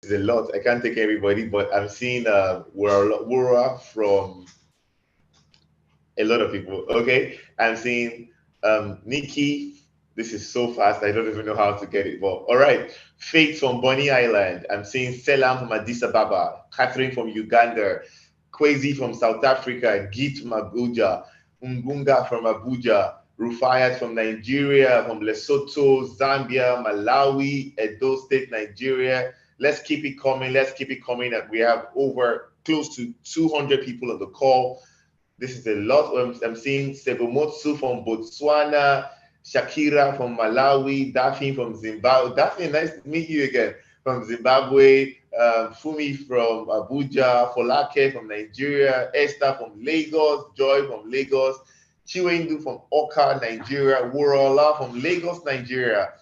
is a lot. I can't take everybody, but I'm seeing Wura from a lot of people. Okay, I'm seeing Nikki. This is so fast. I don't even know how to get it. But all right, Faith from Bonny Island. I'm seeing Selam from Addis Ababa. Catherine from Uganda. Kwesi from South Africa. Git from Abuja. Ngunga from Abuja. Rufayat from Nigeria, from Lesotho, Zambia, Malawi, Edo State, Nigeria. Let's keep it coming. Let's keep it coming. We have over close to 200 people on the call. This is a lot. I'm seeing Segomotsu from Botswana, Shakira from Malawi, Daphne from Zimbabwe. Daphne, nice to meet you again. From Zimbabwe, Fumi from Abuja, Folake from Nigeria, Esther from Lagos, Joy from Lagos, Chiwendu from Oka, Nigeria, Worola from Lagos, Nigeria.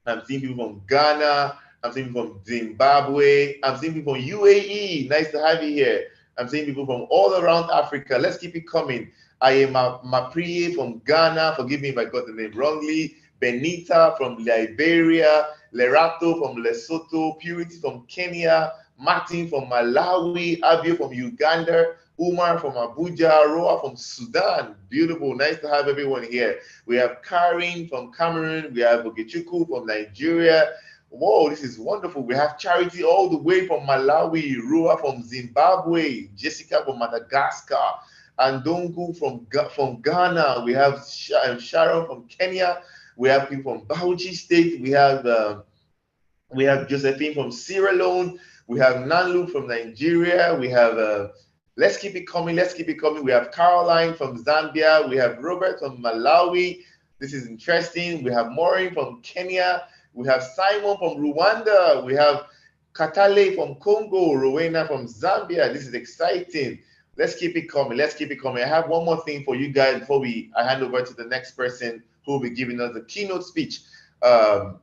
I'm seeing people from Ghana. I'm seeing people from Zimbabwe. I'm seeing people from UAE. Nice to have you here. I'm seeing people from all around Africa. Let's keep it coming. I am Mapriye from Ghana. Forgive me if I got the name wrongly. Benita from Liberia. Lerato from Lesotho. Purity from Kenya. Martin from Malawi. Abio from Uganda. Umar from Abuja. Roa from Sudan. Beautiful. Nice to have everyone here. We have Karin from Cameroon. We have Ogechuku from Nigeria. Whoa, this is wonderful. We have Charity all the way from Malawi, Rua from Zimbabwe, Jessica from Madagascar, Andongu from Ghana. We have Sharon from Kenya. We have people from Bauchi State. We have Josephine from Sierra Leone. We have Nanlu from Nigeria. We have let's keep it coming. Let's keep it coming. We have Caroline from Zambia. We have Robert from Malawi. This is interesting. We have Maureen from Kenya. We have Simon from Rwanda. We have Katale from Congo. Rowena from Zambia. This is exciting. Let's keep it coming. Let's keep it coming. I have one more thing for you guys before I hand over to the next person who will be giving us the keynote speech. I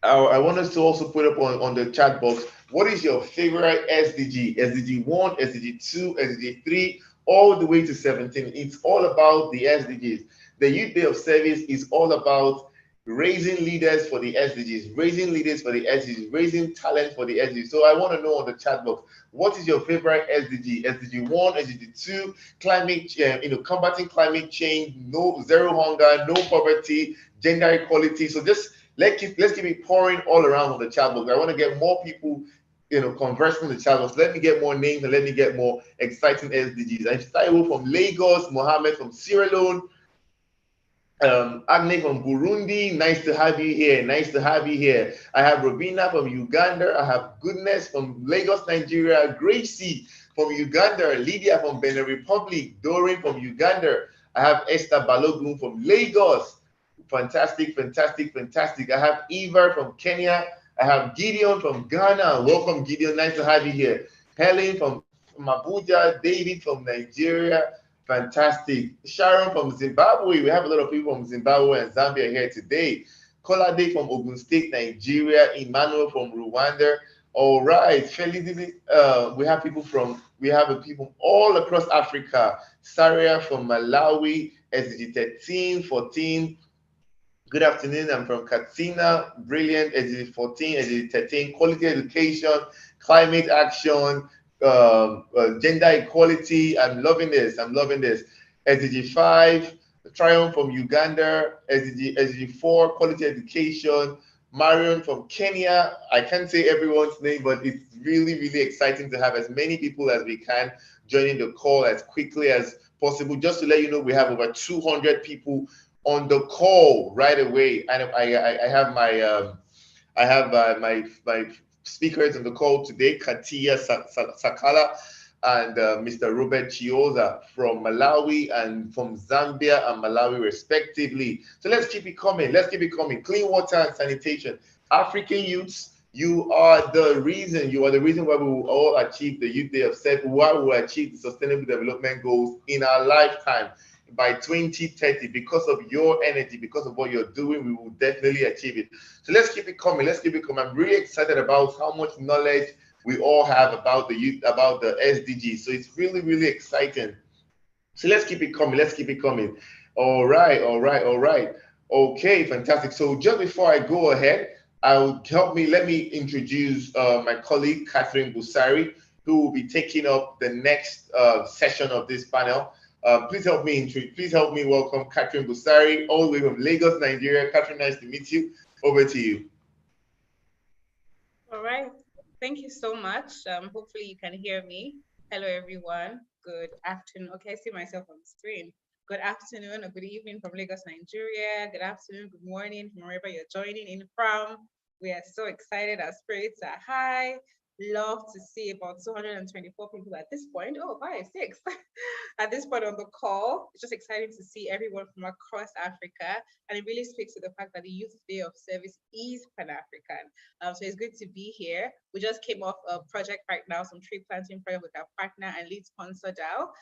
want us to also put up on the chat box, what is your favorite SDG? SDG 1, SDG 2, SDG 3, all the way to 17. It's all about the SDGs. The Youth Day of Service is all about raising leaders for the SDGs, raising leaders for the SDGs, raising talent for the SDGs. So I want to know on the chat box, what is your favorite SDG? SDG 1, SDG 2, climate, combating climate change, no zero hunger, no poverty, gender equality. So just let's keep it pouring all around on the chat box. I want to get more people, conversing in the chat box. Let me get more names and let me get more exciting SDGs. I'm Taiwo from Lagos, Mohammed from Sierra Leone, Agne from Burundi, nice to have you here. Nice to have you here. I have Robina from Uganda. I have Goodness from Lagos, Nigeria. Gracie from Uganda. Lydia from Benin Republic. Doreen from Uganda. I have Esther Balogun from Lagos. Fantastic, fantastic, fantastic. I have Eva from Kenya. I have Gideon from Ghana. Welcome, Gideon. Nice to have you here. Helen from Abuja. David from Nigeria. Fantastic. Sharon from Zimbabwe. We have a lot of people from Zimbabwe and Zambia here today. Kolade from Ogun State, Nigeria. Emmanuel from Rwanda. All right. We have people all across Africa. Saria from Malawi. SDG 13, 14. Good afternoon. I'm from Katsina. Brilliant. SDG 14, SDG 13. Quality education, climate action, gender equality. I'm loving this. SDG 5, Triumph from Uganda. SDG 4, quality education. Marion from Kenya. I can't say everyone's name, but it's really, really exciting to have as many people as we can joining the call as quickly as possible. Just to let you know, we have over 200 people on the call right away. And I have my speakers on the call today, Katia Sakala and Mr. Robert Chioza from Malawi and from Zambia and Malawi respectively. So let's keep it coming. Clean water and sanitation. African youths, you are the reason why we will all achieve the Youth Day of Service, why we will achieve the Sustainable Development Goals in our lifetime. By 2030, because of your energy, because of what you're doing, we will definitely achieve it. So let's keep it coming. I'm really excited about how much knowledge we all have about the youth, about the SDGs. So it's really, really exciting. So let's keep it coming. All right. Okay, fantastic. So just before I go ahead, Let me introduce my colleague Catherine Busari, who will be taking up the next session of this panel. Please help me welcome Catherine Busari, all the way from Lagos, Nigeria. Catherine, nice to meet you. Over to you. All right. Thank you so much. Hopefully you can hear me. Hello, everyone. Good afternoon. Okay, I see myself on the screen. Good afternoon or good evening from Lagos, Nigeria. Good afternoon, good morning from wherever you're joining in from. We are so excited. Our spirits are high. Love to see about 224 people at this point. Oh, 5, 6 at this point on the call. It's just exciting to see everyone from across Africa. And it really speaks to the fact that the Youth Day of Service is Pan-African. So it's good to be here. We just came off a project right now, some tree planting project with our partner and lead sponsor DAO.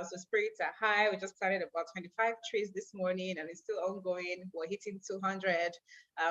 So spirits are high. We just planted about 25 trees this morning and it's still ongoing. We're hitting 200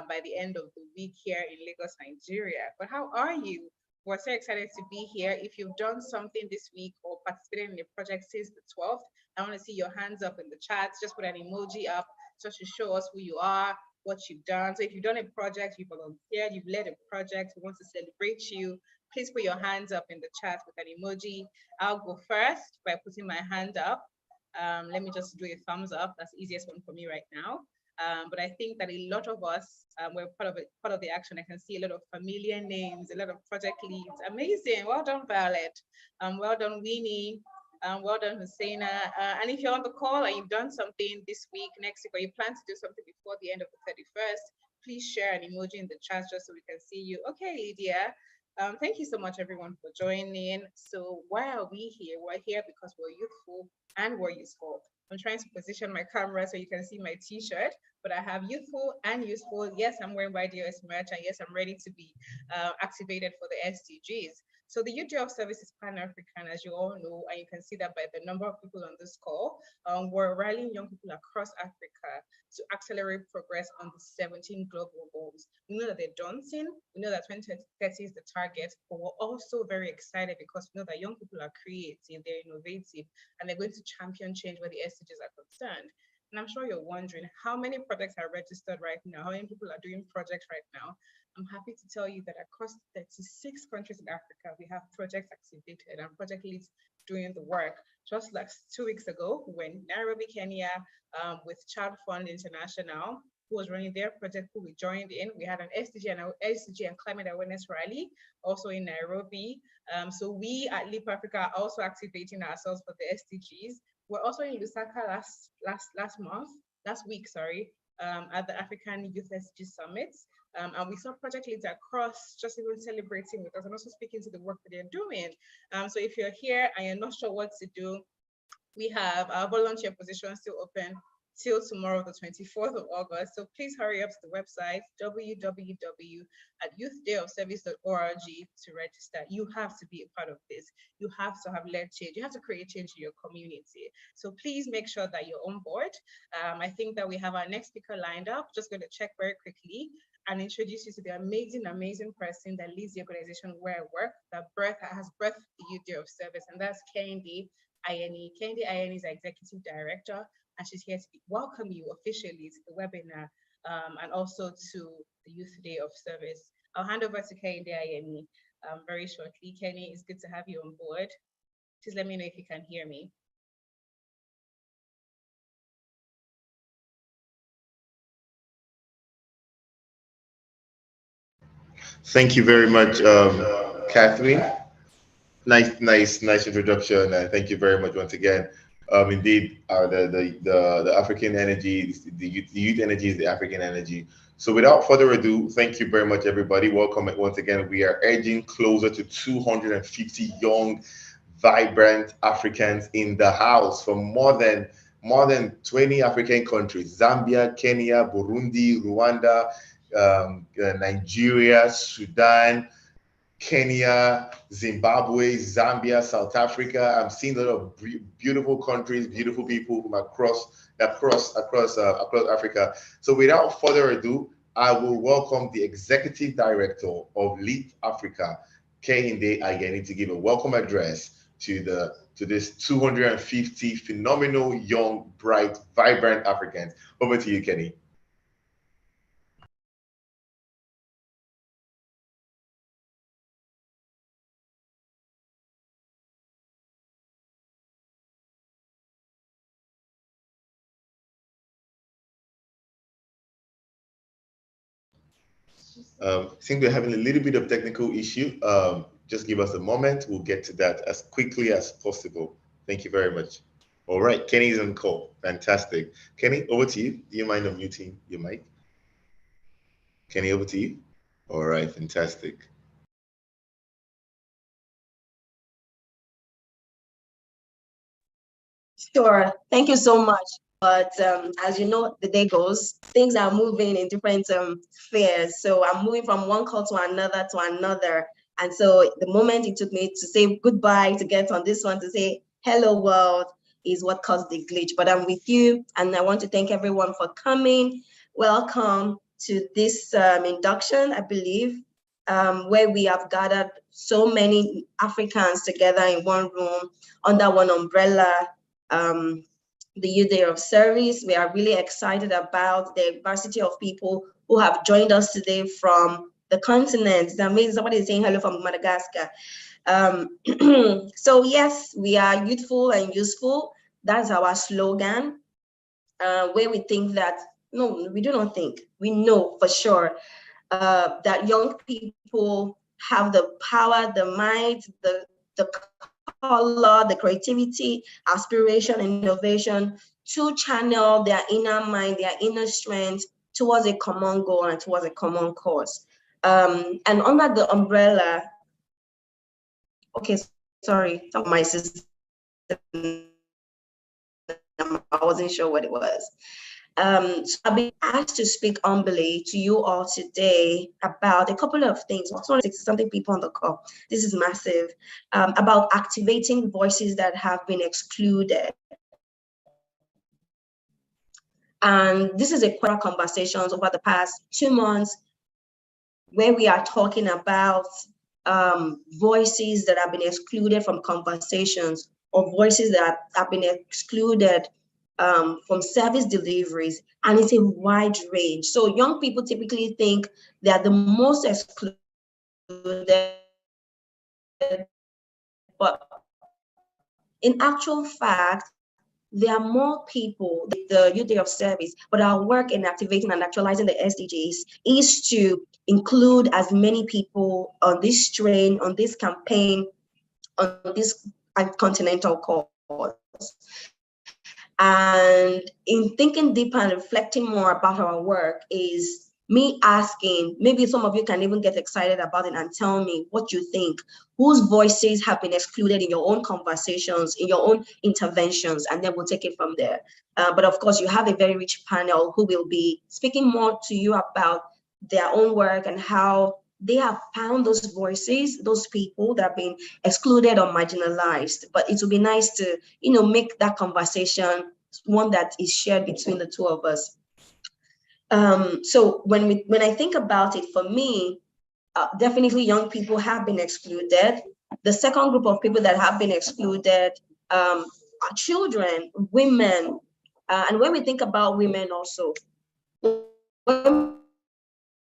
by the end of the week here in Lagos, Nigeria. But how are you? We're so excited to be here. If you've done something this week or participated in a project since the 12th, I want to see your hands up in the chats. Just put an emoji up just to show us who you are, what you've done. So if you've done a project, you've volunteered, you've led a project, we want to celebrate you. Please put your hands up in the chat with an emoji. I'll go first by putting my hand up. Let me just do a thumbs up. That's the easiest one for me right now. But I think that a lot of us were part of the action. I can see a lot of familiar names, a lot of project leads. Amazing. Well done, Violet. Well done, Winnie. Well done, Husseina. And if you're on the call and you've done something this week, next week, or you plan to do something before the end of the 31st, please share an emoji in the chat just so we can see you. Okay, Lydia. Thank you so much, everyone, for joining. So why are we here? We're here because we're youthful and we're useful. I'm trying to position my camera so you can see my t-shirt, but I have youthful and useful. Yes, I'm wearing YDS merch, and yes, I'm ready to be activated for the SDGs. So the Youth Day of Service is Pan-African, as you all know, and you can see that by the number of people on this call. We're rallying young people across Africa to accelerate progress on the 17 global goals. We know that they're daunting. We know that 2030 is the target, but we're also very excited because we know that young people are creative, they're innovative, and they're going to champion change where the SDGs are concerned. And I'm sure you're wondering how many projects are registered right now, how many people are doing projects right now. I'm happy to tell you that across 36 countries in Africa, we have projects activated and project leads doing the work. Just like 2 weeks ago, we were in Nairobi, Kenya, with Child Fund International, who was running their project, who we joined in. We had an SDG and climate awareness rally also in Nairobi. So we at Leap Africa are also activating ourselves for the SDGs. We're also in Lusaka last week, at the African Youth SDG Summit. And we saw project leads across just even celebrating with us and also speaking to the work that they're doing. So if you're here and you're not sure what to do, we have our volunteer position still open till tomorrow, the 24th of August. So please hurry up to the website, www.youthdayofservice.org to register. You have to be a part of this. You have to have led change. You have to create change in your community. So please make sure that you're on board. I think that we have our next speaker lined up. Just going to check very quickly and introduce you to the amazing person that leads the organization where I work, that has birthed the Youth Day of Service, and that's Kendi Ayeni. Kendi Ayeni is our executive director, and she's here to welcome you officially to the webinar and also to the Youth Day of Service. I'll hand over to Kendi Ayeni very shortly. Kenny, it's good to have you on board. Please let me know if you can hear me. Thank you very much, Catherine. Nice introduction. Thank you very much once again. Indeed, the African energy, the youth energy is the African energy. So without further ado, thank you very much, everybody. Welcome once again. We are edging closer to 250 young, vibrant Africans in the house from more than 20 African countries: Zambia, Kenya, Burundi, Rwanda, Nigeria, Sudan, Kenya, Zimbabwe, Zambia, South Africa. I'm seeing a lot of beautiful countries, beautiful people from across Africa. So without further ado, I will welcome the Executive Director of Leap Africa, Kehinde Ayeni, to give a welcome address to this 250 phenomenal, young, bright, vibrant Africans. Over to you, Kenny. I think we're having a little bit of technical issue. Just give us a moment. We'll get to that as quickly as possible. Thank you very much. All right, Kenny's on call. Fantastic. Kenny, over to you. Do you mind unmuting your mic? Kenny, over to you. All right, fantastic. Sure. Thank you so much. But as you know, the day goes, things are moving in different spheres. So I'm moving from one call to another to another. And so the moment it took me to say goodbye to get on this one to say hello world is what caused the glitch. But I'm with you, and I want to thank everyone for coming. Welcome to this induction, I believe, where we have gathered so many Africans together in one room under one umbrella. The Youth Day of Service. We are really excited about the diversity of people who have joined us today from the continent. That means somebody is saying hello from Madagascar. So yes, we are youthful and useful. That's our slogan, where we think that, no, we do not think, we know for sure that young people have the power, the might, the color, the creativity, aspiration, innovation to channel their inner mind, their inner strength towards a common goal and towards a common cause. And under the umbrella, okay, sorry, my system, I wasn't sure what it was. So I've been asked to speak humbly to you all today about a couple of things. 260-something people on the call. This is massive. About activating voices that have been excluded. And this is a quarter conversations over the past 2 months where we are talking about voices that have been excluded from conversations, or voices that have been excluded from service deliveries, and it's a wide range. So young people typically think they are the most excluded, but in actual fact, there are more people, the Youth Day of Service, but our work in activating and actualizing the SDGs is to include as many people on this train, on this campaign, on this continental cause. And in thinking deeper and reflecting more about our work is me asking, maybe some of you can even get excited about it and tell me what you think. Whose voices have been excluded in your own conversations, in your own interventions, and then we'll take it from there. But of course, you have a very rich panel who will be speaking more to you about their own work and how they have found those voices, those people that have been excluded or marginalized. But it would be nice to, make that conversation one that is shared between the two of us. So when I think about it, for me, definitely young people have been excluded. The second group of people that have been excluded are children, women, and when we think about women also, when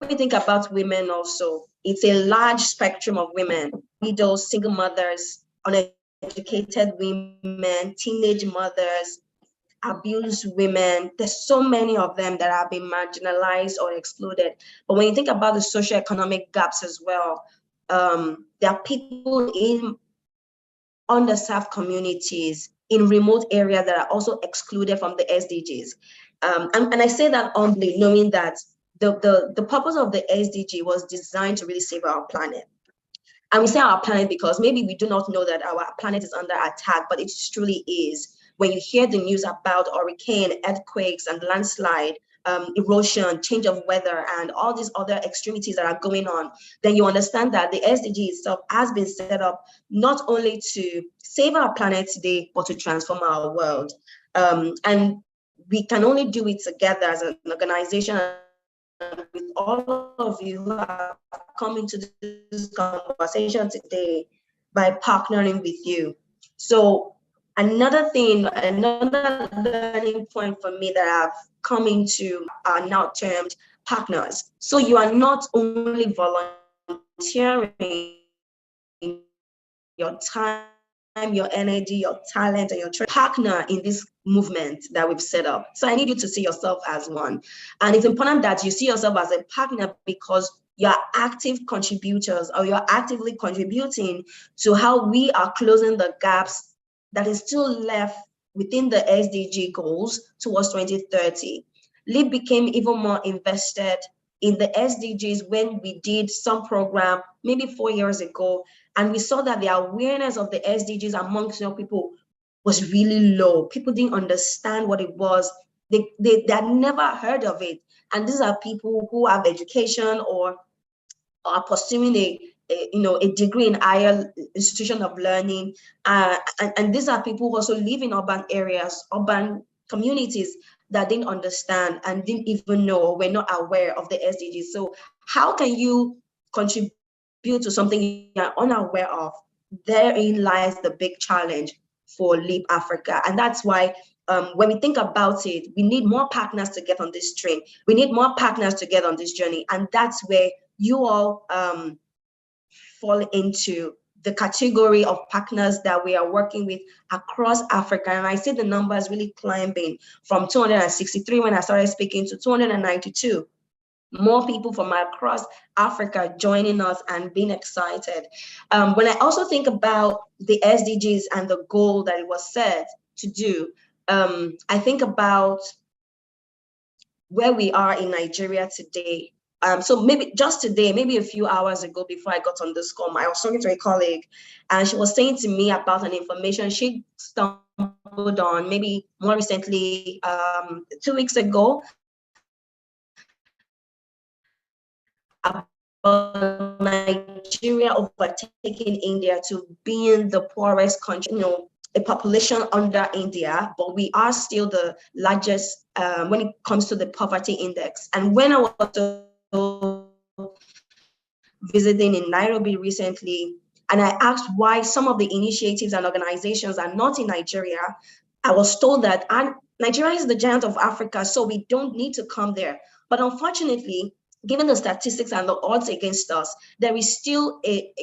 we think about women also, it's a large spectrum of women: widows, single mothers, uneducated women, teenage mothers, abused women. There's so many of them that have been marginalized or excluded. But when you think about the socioeconomic gaps as well, there are people in underserved communities in remote areas that are also excluded from the SDGs. And I say that humbly, knowing that the purpose of the SDG was designed to really save our planet. And we say our planet because maybe we do not know that our planet is under attack, but it truly is. When you hear the news about hurricane, earthquakes, and landslide, erosion, change of weather, and all these other extremities that are going on, then you understand that the SDG itself has been set up not only to save our planet today, but to transform our world. And we can only do it together as an organization, with all of you who are coming to this conversation today by partnering with you. So another learning point for me that I've come into are now termed partners. So you are not only volunteering your time, your energy, your talent, and your partner in this movement that we've set up. So I need you to see yourself as one. And it's important that you see yourself as a partner because you're active contributors, or you're actively contributing to how we are closing the gaps that is still left within the SDG goals towards 2030. LEAP became even more invested in the SDGs when we did some program maybe 4 years ago, and we saw that the awareness of the SDGs amongst young people was really low. People didn't understand what it was. They had never heard of it. And these are people who have education or are pursuing a degree in higher institution of learning, and these are people who also live in urban areas, urban communities that didn't understand and didn't even know, or were not aware of the SDGs. So how can you contribute to something you're unaware of? Therein lies the big challenge for LEAP Africa, and that's why when we think about it, we need more partners to get on this train. We need more partners to get on this journey, and that's where you all fall into the category of partners that we are working with across Africa. And I see the numbers really climbing from 263 when I started speaking to 292. More people from across Africa joining us and being excited. When I also think about the SDGs and the goal that it was set to do, I think about where we are in Nigeria today. So maybe just today, maybe a few hours ago before I got on this call, I was talking to a colleague and she was saying to me about an information she stumbled on maybe more recently, 2 weeks ago, about Nigeria overtaking India to being the poorest country, a population under India, but we are still the largest when it comes to the poverty index. And when I was visiting in Nairobi recently, and I asked why some of the initiatives and organizations are not in Nigeria, I was told that Nigeria is the giant of Africa, so we don't need to come there. But unfortunately, given the statistics and the odds against us, there is still a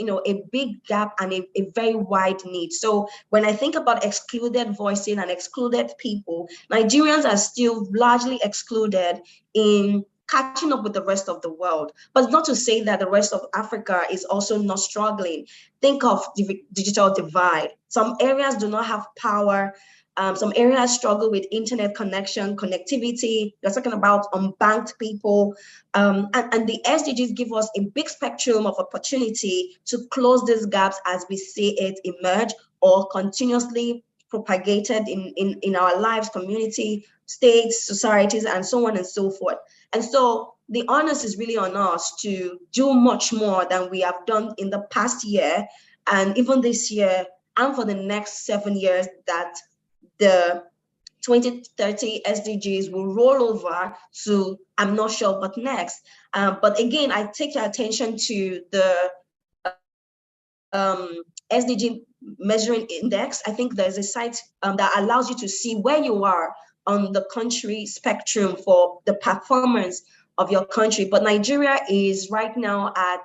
big gap and a very wide need. So when I think about excluded voicing and excluded people, Nigerians are still largely excluded in catching up with the rest of the world. But not to say that the rest of Africa is also not struggling. Think of the digital divide. Some areas do not have power. Some areas struggle with internet connection, connectivity. You're talking about unbanked people. And the SDGs give us a big spectrum of opportunity to close these gaps as we see it emerge or continuously propagated in our lives, community, states, societies, and so on and so forth. And so the onus is really on us to do much more than we have done in the past year, and even this year, and for the next 7 years that the 2030 SDGs will roll over to, I'm not sure, but next. But again, I take your attention to the SDG measuring index. I think there's a site that allows you to see where you are on the country spectrum for the performance of your country. But Nigeria is right now at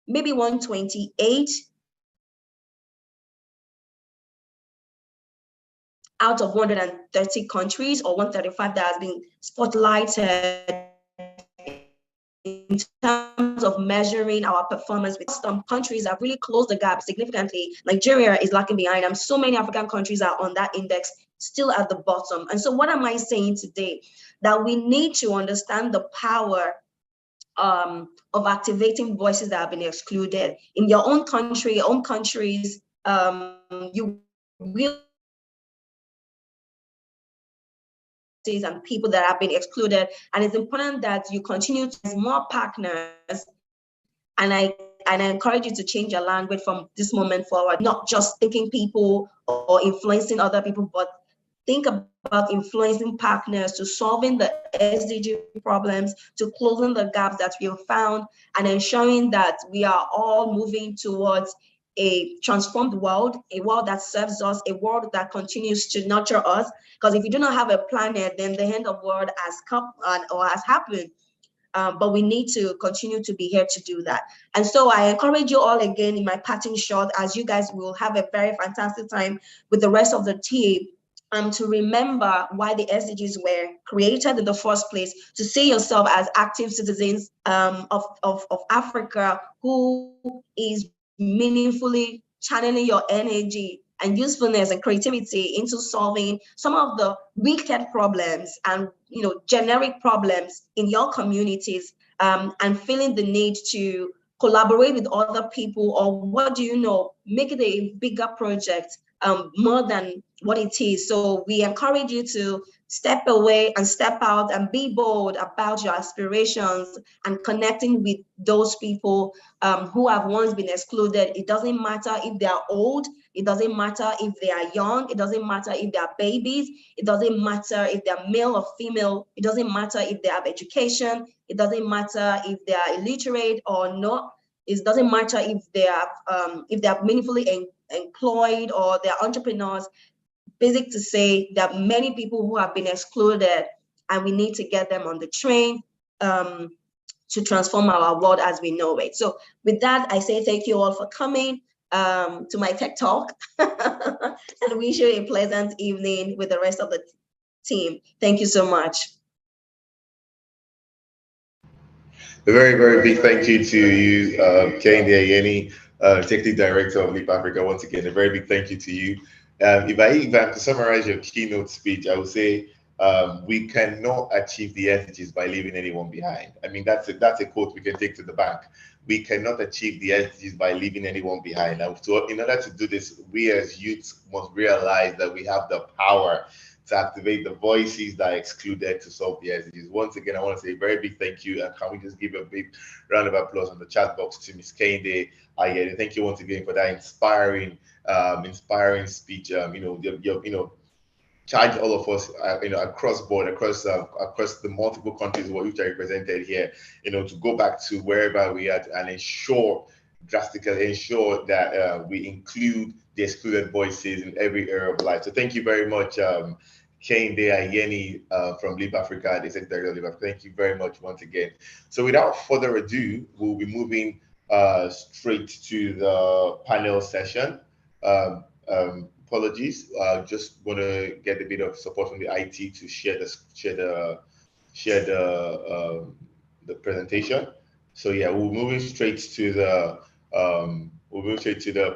maybe 128 out of 130 countries, or 135 that has been spotlighted in terms of measuring our performance. With some countries have really closed the gap significantly. Nigeria is lagging behind, and so many African countries are on that index still at the bottom. And so what am I saying today? That we need to understand the power of activating voices that have been excluded. In your own country, your own countries, you will and people that have been excluded, and it's important that you continue to have more partners. And I encourage you to change your language from this moment forward, not just thinking people or influencing other people, but think about influencing partners to solving the SDG problems, to closing the gaps that we have found, and ensuring that we are all moving towards a transformed world, a world that serves us, a world that continues to nurture us. Because if you do not have a planet, then the end of the world has come or has happened. But we need to continue to be here to do that. And so I encourage you all again in my parting shot, as you guys will have a very fantastic time with the rest of the team. to remember why the SDGs were created in the first place, to see yourself as active citizens of Africa who is meaningfully channeling your energy and usefulness and creativity into solving some of the wicked problems and generic problems in your communities, and feeling the need to collaborate with other people, or what do you know, make it a bigger project, more than what it is. So we encourage you to step away and step out and be bold about your aspirations and connecting with those people who have once been excluded. It doesn't matter if they are old, it doesn't matter if they are young, it doesn't matter if they are babies, it doesn't matter if they're male or female, it doesn't matter if they have education, it doesn't matter if they are illiterate or not, it doesn't matter if they are meaningfully employed or they're entrepreneurs. Basic to say that many people who have been excluded, and we need to get them on the train to transform our world as we know it. So with that, I say thank you all for coming to my tech talk and wish you a pleasant evening with the rest of the team. Thank you so much. A very, very big thank you to you, Kehinde Ayeni, Technical Director of Leap Africa. Once again, a very big thank you to you. If I have to summarize your keynote speech, I would say we cannot achieve the SDGs by leaving anyone behind. I mean, that's a quote we can take to the bank. We cannot achieve the SDGs by leaving anyone behind. Now, in order to do this, we as youths must realize that we have the power to activate the voices that are excluded to solve the SDGs. Once again, I want to say a very big thank you, and can we just give a big round of applause on the chat box to Ms. Kehinde Ayeni. Thank you once again for that inspiring speech. Charge all of us, across board, across the multiple countries which are represented here, to go back to wherever we are and drastically ensure that we include the excluded voices in every area of life. So thank you very much, Kehinde Ayeni from Leap Africa, the Secretary of Leap Africa. Thank you very much once again. So without further ado, we'll be moving straight to the panel session. Apologies, just want to get a bit of support from the IT to share the presentation. So yeah, we'll move straight to the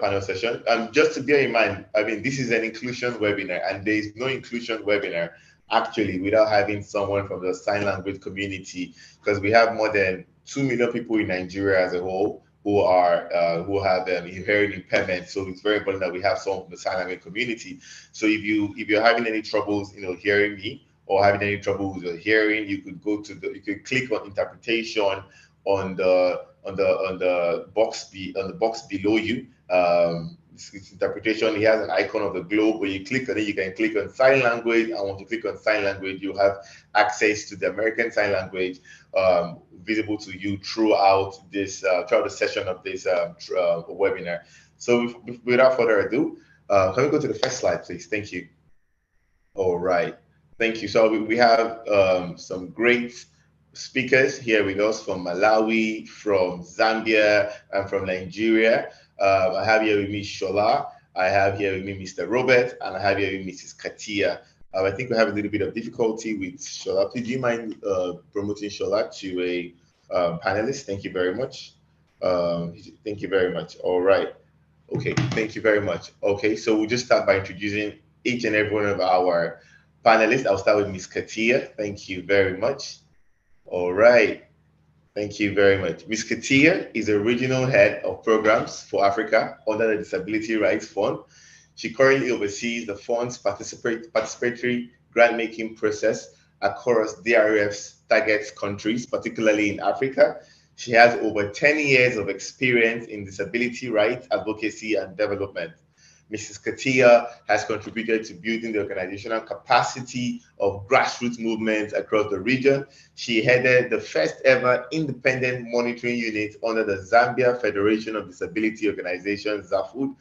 panel session. Just to bear in mind, I mean, this is an inclusion webinar, and there is no inclusion webinar actually without having someone from the sign language community, because we have more than 2 million people in Nigeria as a whole who have hearing impairment. So it's very important that we have someone from the sign language community. So if you're having any troubles, hearing me, or having any trouble with your hearing, you could click on interpretation on the box below you. It's interpretation. It has an icon of the globe. When you click on it, you can click on sign language. And once you click on sign language, you have access to the American Sign Language visible to you throughout the session of this webinar. So without further ado, can we go to the first slide, please? Thank you. All right. Thank you. So we have some great speakers here with us from Malawi, from Zambia, and from Nigeria. I have here with me Shola, I have here with me Mr. Robert, and I have here with Mrs. Katia. I think we have a little bit of difficulty with Shola. Please, do you mind promoting Shola to a panelist? Thank you very much. Thank you very much. All right. Okay, thank you very much. Okay, so we'll just start by introducing each and every one of our panelists. I'll start with Ms. Katia. Thank you very much. All right. Thank you very much. Ms. Katia is a regional head of programs for Africa under the Disability Rights Fund. She currently oversees the fund's participatory grant-making process across DRF's target countries, particularly in Africa. She has over 10 years of experience in disability rights advocacy and development. Mrs. Katia has contributed to building the organizational capacity of grassroots movements across the region. She headed the first ever independent monitoring unit under the Zambia Federation of Disability Organizations, ZAFU,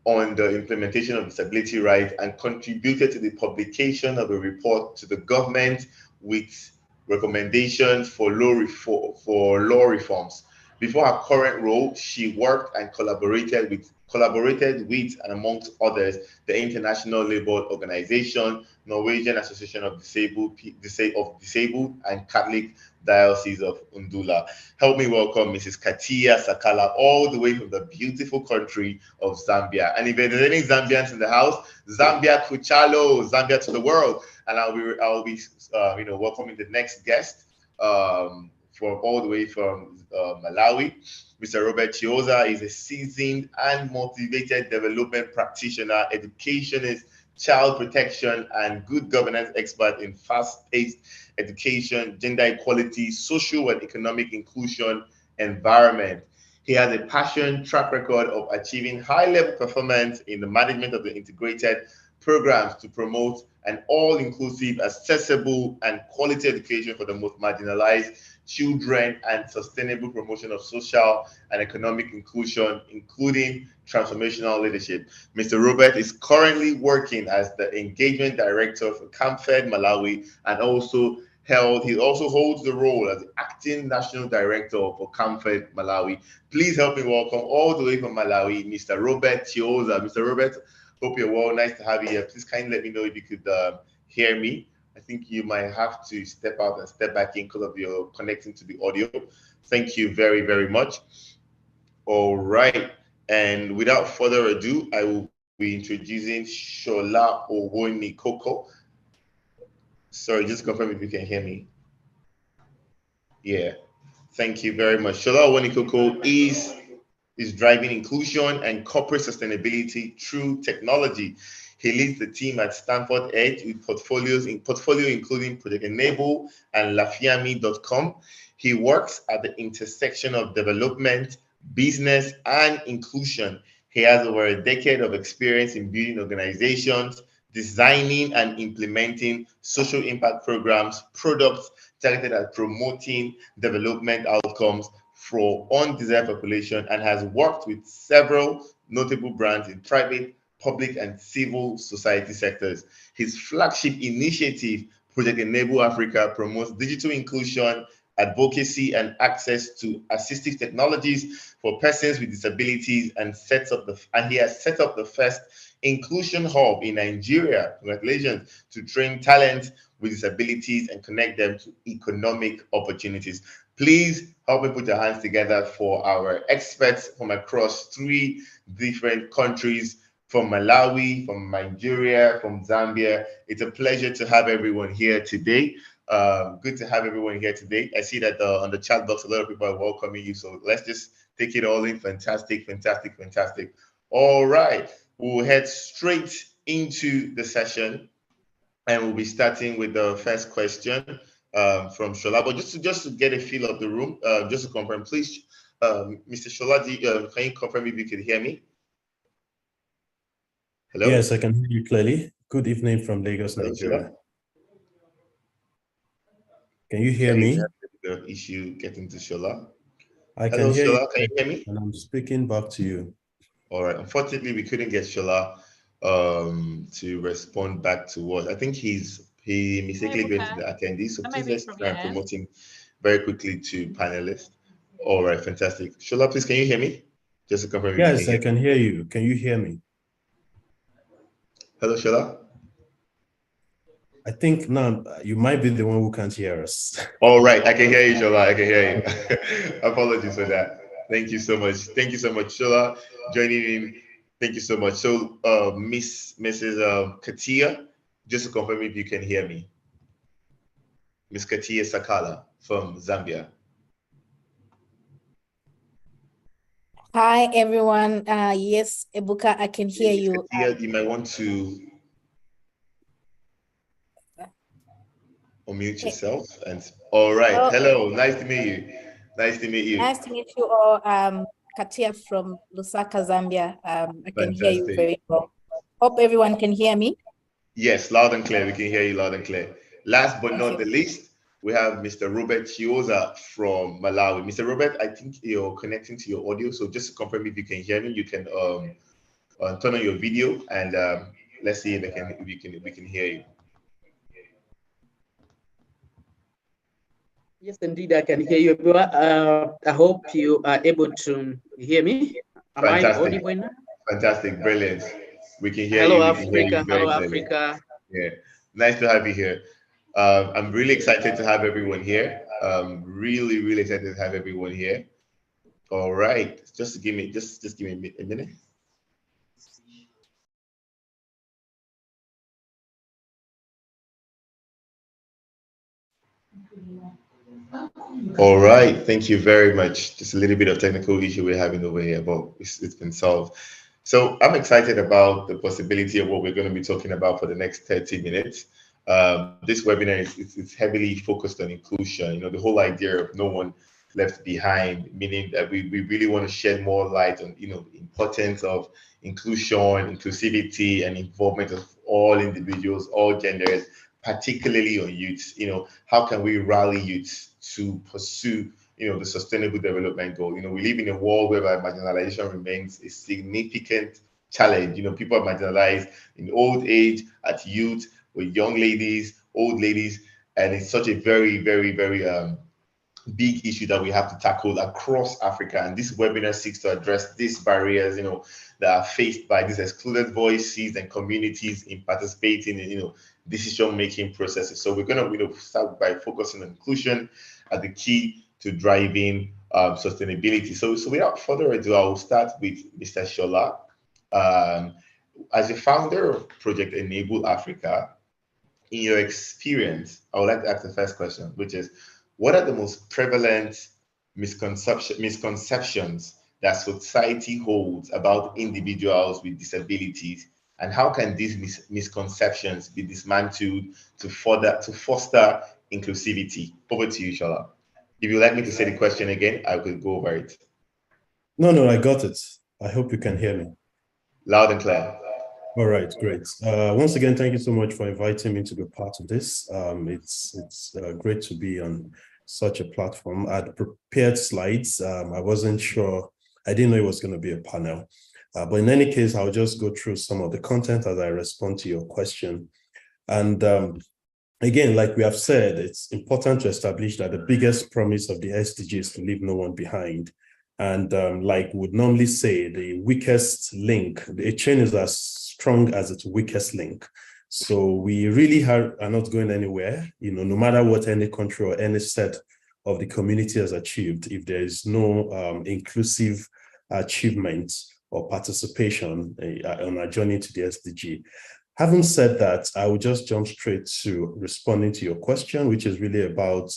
on the implementation of disability rights, and contributed to the publication of a report to the government with recommendations for law reforms. Before her current role, she worked and collaborated with and amongst others the International Labour Organization, Norwegian Association of Disabled and Catholic Diocese of Undula. Help me welcome Mrs. Katia Sakala, all the way from the beautiful country of Zambia. And if there's any Zambians in the house, Zambia Kuchalo, Zambia to the world. And I'll be welcoming the next guest from all the way from Malawi. Mr. Robert Chioza is a seasoned and motivated development practitioner, educationist, child protection, and good governance expert in fast-paced education, gender equality, social and economic inclusion environment. He has a passion track record of achieving high-level performance in the management of the integrated programs to promote an all-inclusive, accessible, and quality education for the most marginalized children and sustainable promotion of social and economic inclusion, including transformational leadership. Mr. Robert is currently working as the engagement director for CAMFED Malawi, and he also holds the role as the acting national director for CAMFED Malawi. Please help me welcome all the way from Malawi, Mr. Robert Chioza. Mr. Robert, hope you're well. Nice to have you here. Please kindly let me know if you could hear me. I think you might have to step out and step back in because of your connecting to the audio. Thank you very, very much. All right. And without further ado, I will be introducing Shola Owonikoko. Sorry, just confirm if you can hear me. Yeah. Thank you very much. Shola Owonikoko is driving inclusion and corporate sustainability through technology. He leads the team at Stanford Edge with portfolio including Project Enable and lafiami.com. He works at the intersection of development, business, and inclusion. He has over a decade of experience in building organizations, designing and implementing social impact programs, products targeted at promoting development outcomes for undeserved population, and has worked with several notable brands in private, public, and civil society sectors. His flagship initiative, Project Enable Africa, promotes digital inclusion, advocacy, and access to assistive technologies for persons with disabilities, and he has set up the first inclusion hub in Nigeria, congratulations, to train talent with disabilities and connect them to economic opportunities. Please help me put your hands together for our experts from across 3 different countries, from Malawi, from Nigeria, from Zambia. It's a pleasure to have everyone here today. Good to have everyone here today. I see that on the chat box, a lot of people are welcoming you. So let's just take it all in. Fantastic, fantastic, fantastic. All right, we'll head straight into the session, and we'll be starting with the first question from Shola. But just to get a feel of the room, just to confirm, please, Mr. Shola, can you confirm if you can hear me? Hello? Yes, I can hear you clearly. Good evening from Lagos, Nigeria. Shola? Can you hear me? The issue getting to Shola. I can Hello, hear Shola, you. can you hear me? And I'm speaking back to you. All right. Unfortunately, we couldn't get Shola to respond back to us. I think he mistakenly went to the attendees. So please let's try and promote him very quickly to panelists. All right, fantastic. Shola, please, can you hear me? Just to confirm. Yes, I can hear you. Can you hear me? Hello, Shola. I think now you might be the one who can't hear us. All right, I can hear you, Shola. I can hear you. Apologies for that. Thank you so much. Thank you so much, Shola, joining in. Thank you so much. So, Mrs. Katia, just to confirm if you can hear me. Miss Katia Sakala from Zambia. Hi, everyone. Yes, Ebuka, I can hear you. Katia, you might want to unmute yourself. And all right. Hello. Nice to meet you. Nice to meet you. Nice to meet you all. Katia from Lusaka, Zambia. I can hear you very well. Hope everyone can hear me. Yes, loud and clear. We can hear you loud and clear. Last but not the least, we have Mr. Robert Chioza from Malawi. Mr. Robert, I think you're connecting to your audio. So just to confirm if you can hear me, you can turn on your video, and let's see if we can hear you. Yes, indeed, I can hear you. I hope you are able to hear me. Am I Fantastic. audible now? Fantastic. Brilliant. We can hear Hello, you. We can hear Africa. you very Hello, clearly. Africa. Yeah. Nice to have you here. I'm really excited to have everyone here. Really, really excited to have everyone here. All right. Just give me a minute. All right, thank you very much. Just a little bit of technical issue we're having over here, but it's been solved. So I'm excited about the possibility of what we're going to be talking about for the next 30 minutes. This webinar is heavily focused on inclusion. The whole idea of no one left behind, meaning that we really want to shed more light on, the importance of inclusion, inclusivity, and involvement of all individuals, all genders, particularly on youth. How can we rally youth to pursue the sustainable development goal? We live in a world whereby marginalization remains a significant challenge. People are marginalized in old age, at youth, with young ladies, old ladies, and it's such a very, very, very big issue that we have to tackle across Africa. And this webinar seeks to address these barriers, that are faced by these excluded voices and communities in participating in, decision-making processes. So we're going to, start by focusing on inclusion as the key to driving sustainability. So without further ado, I will start with Mr. Shola. As a founder of Project Enable Africa, in your experience, I would like to ask the first question, which is, what are the most prevalent misconceptions that society holds about individuals with disabilities, and how can these misconceptions be dismantled to foster inclusivity? Over to you, Shola. If you'd like me to say the question again, I could go over it. No, I got it. I hope you can hear me. Loud and clear. All right, great. Once again, thank you so much for inviting me to be part of this. It's great to be on such a platform. I'd prepared slides. I wasn't sure. I didn't know it was going to be a panel. But in any case, I'll just go through some of the content as I respond to your question. And again, like we have said, it's important to establish that the biggest promise of the SDGs is to leave no one behind. And like we would normally say, the weakest link, a chain is as strong as its weakest link. So we really are not going anywhere, no matter what any country or any set of the community has achieved. If there is no inclusive achievement or participation on our journey to the SDG. Having said that, I will just jump straight to responding to your question, which is really about,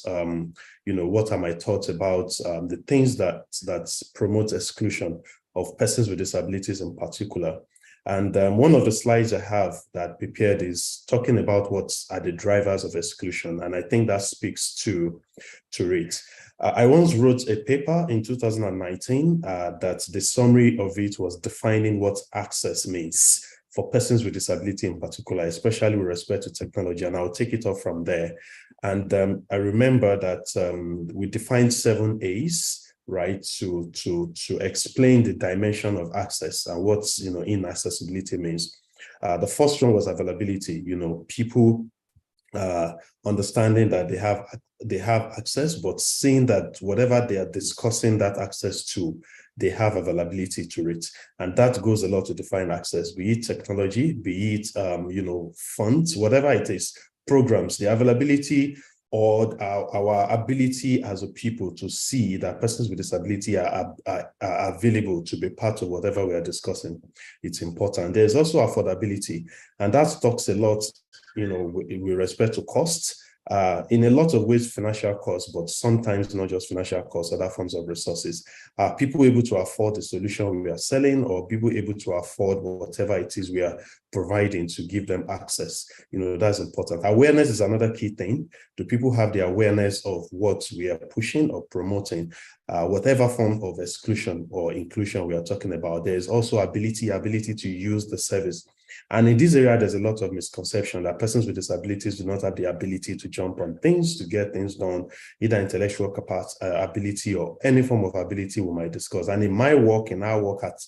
what are my thoughts about the things that promote exclusion of persons with disabilities in particular. And one of the slides I have that prepared is talking about what are the drivers of exclusion. And I think that speaks to it. I once wrote a paper in 2019 that the summary of it was defining what access means for persons with disability in particular, especially with respect to technology. And I'll take it off from there. And I remember that we defined 7 A's, right, to explain the dimension of access and what inaccessibility means. The first one was availability. People understanding that they have access, but seeing that whatever they are discussing that access to, they have availability to it. And that goes a lot to define access, be it technology, be it funds, whatever it is, programs, the availability or our ability as a people to see that persons with disability are available to be part of whatever we are discussing. It's important. There's also affordability, and that talks a lot, with respect to costs. In a lot of ways, financial costs, but sometimes not just financial costs, other forms of resources. Are people able to afford the solution we are selling, or people able to afford whatever it is we are providing to give them access? That's important. Awareness is another key thing. Do people have the awareness of what we are pushing or promoting? Whatever form of exclusion or inclusion we are talking about, there is also ability to use the service. And in this area, there's a lot of misconception that persons with disabilities do not have the ability to jump on things, to get things done, either intellectual capacity, ability, or any form of ability we might discuss. And in our work at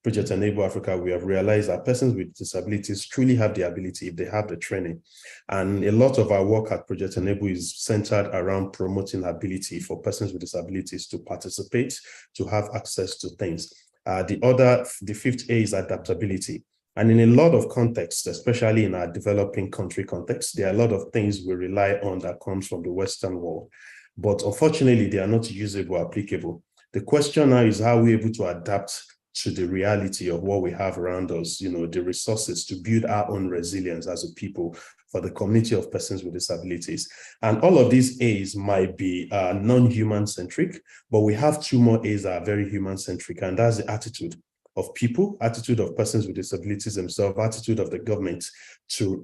Project Enable Africa, we have realized that persons with disabilities truly have the ability if they have the training. And a lot of our work at Project Enable is centered around promoting ability for persons with disabilities to participate, to have access to things. The fifth A is adaptability. And in a lot of contexts, especially in our developing country context, there are a lot of things we rely on that comes from the Western world. But unfortunately, they are not usable, applicable. The question now is how we're able to adapt to the reality of what we have around us, the resources to build our own resilience as a people for the community of persons with disabilities. And all of these A's might be non-human centric, but we have two more A's that are very human centric, and that's the attitude of people, attitude of persons with disabilities themselves, attitude of the government to,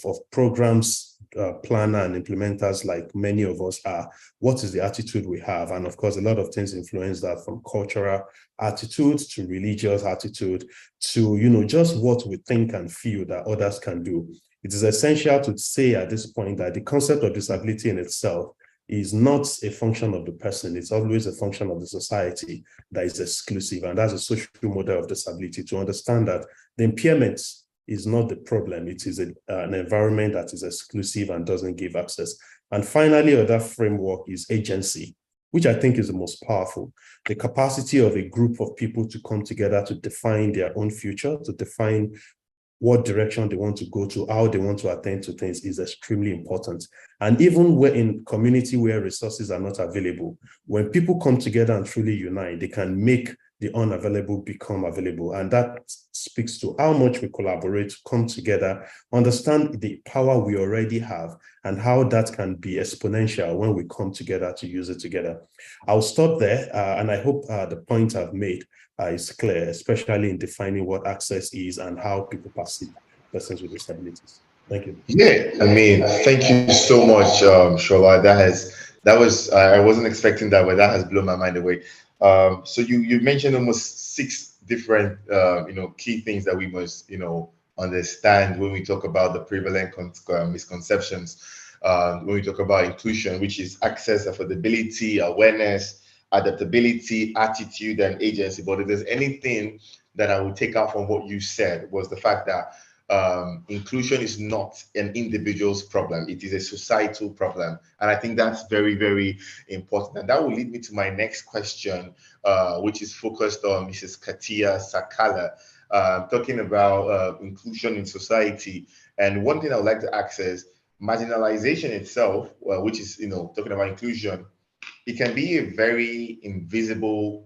of programs, planner and implementers like many of us are. What is the attitude we have? And of course, a lot of things influence that, from cultural attitudes to religious attitude to, just what we think and feel that others can do. It is essential to say at this point that the concept of disability in itself is not a function of the person. It's always a function of the society that is exclusive. And that's a social model of disability, to understand that the impairment is not the problem. It is an environment that is exclusive and doesn't give access. And finally, that framework is agency, which I think is the most powerful. The capacity of a group of people to come together to define their own future, to define what direction they want to go to, how they want to attend to things is extremely important. And even where in community where resources are not available, when people come together and truly unite, they can make the unavailable become available. And that speaks to how much we collaborate, come together, understand the power we already have, and how that can be exponential when we come together to use it together. I'll stop there, and I hope the point I've made is clear, especially in defining what access is and how people perceive persons with disabilities. Thank you. Yeah, I mean, thank you so much, Shola. I wasn't expecting that, but that has blown my mind away. So you mentioned almost 6 different key things that we must understand when we talk about the prevalent misconceptions. When we talk about inclusion, which is access, affordability, awareness, adaptability, attitude, and agency. But if there's anything that I would take out from what you said, was the fact that inclusion is not an individual's problem. It is a societal problem. And I think that's very, very important. And that will lead me to my next question, which is focused on Mrs. Katia Sakala, talking about inclusion in society. And one thing I would like to ask is marginalization itself, which is, talking about inclusion. It can be a very invisible,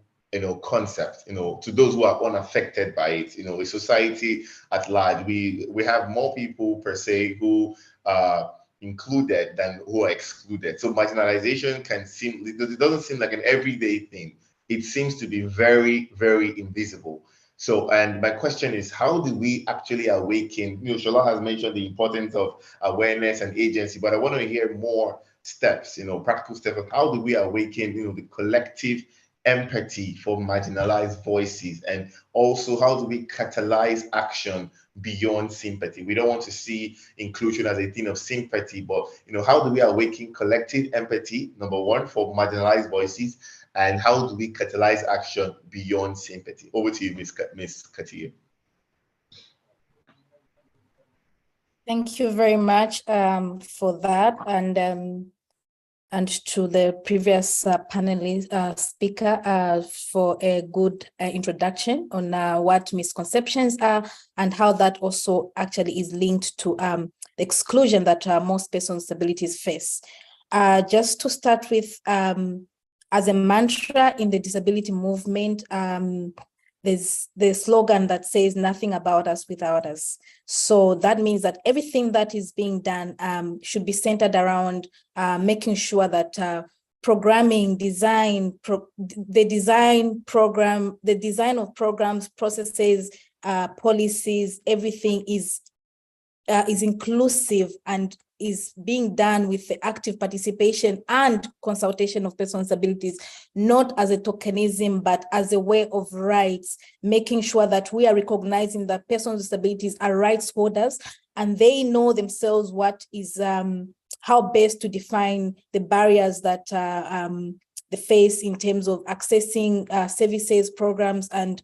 concept, to those who are unaffected by it. A society at large, we have more people per se who are included than who are excluded. So marginalization it doesn't seem like an everyday thing. It seems to be very, very invisible. So, and my question is, how do we actually awaken? Shola has mentioned the importance of awareness and agency, but I want to hear more steps, practical steps of how do we awaken, the collective empathy for marginalized voices, and also how do we catalyze action beyond sympathy? We don't want to see inclusion as a thing of sympathy, but how do we awaken collective empathy, number one, for marginalized voices, and how do we catalyze action beyond sympathy? Over to you, Ms. Katia. Thank you very much for that, and to the previous panelist speaker for a good introduction on what misconceptions are and how that also actually is linked to the exclusion that most persons with disabilities face. Just to start with, as a mantra in the disability movement, there's the slogan that says nothing about us without us. So that means that everything that is being done should be centered around making sure that programming, the design of programs, processes, policies, everything is inclusive and is being done with the active participation and consultation of persons with disabilities, not as a tokenism, but as a way of rights, making sure that we are recognizing that persons with disabilities are rights holders and they know themselves what is, how best to define the barriers that they face in terms of accessing services, programs, and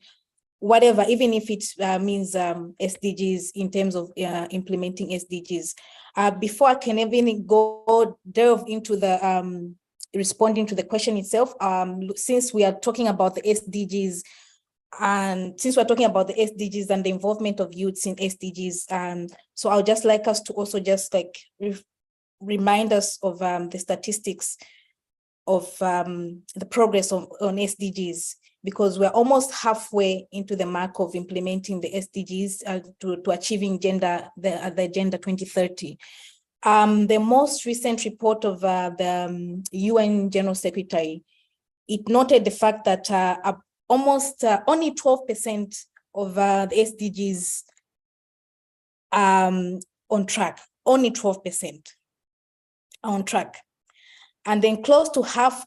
whatever, even if it means SDGs in terms of implementing SDGs. Before I can even delve into the responding to the question itself, since we are talking about the SDGs, and since we're talking about the SDGs and the involvement of youths in SDGs, so I would just like us to also just like remind us of the statistics of the progress on SDGs, because we're almost halfway into the mark of implementing the SDGs to achieving the Agenda 2030. The most recent report of the UN General Secretary, it noted the fact that almost only 12% of the SDGs on track, only 12% on track. And then close to half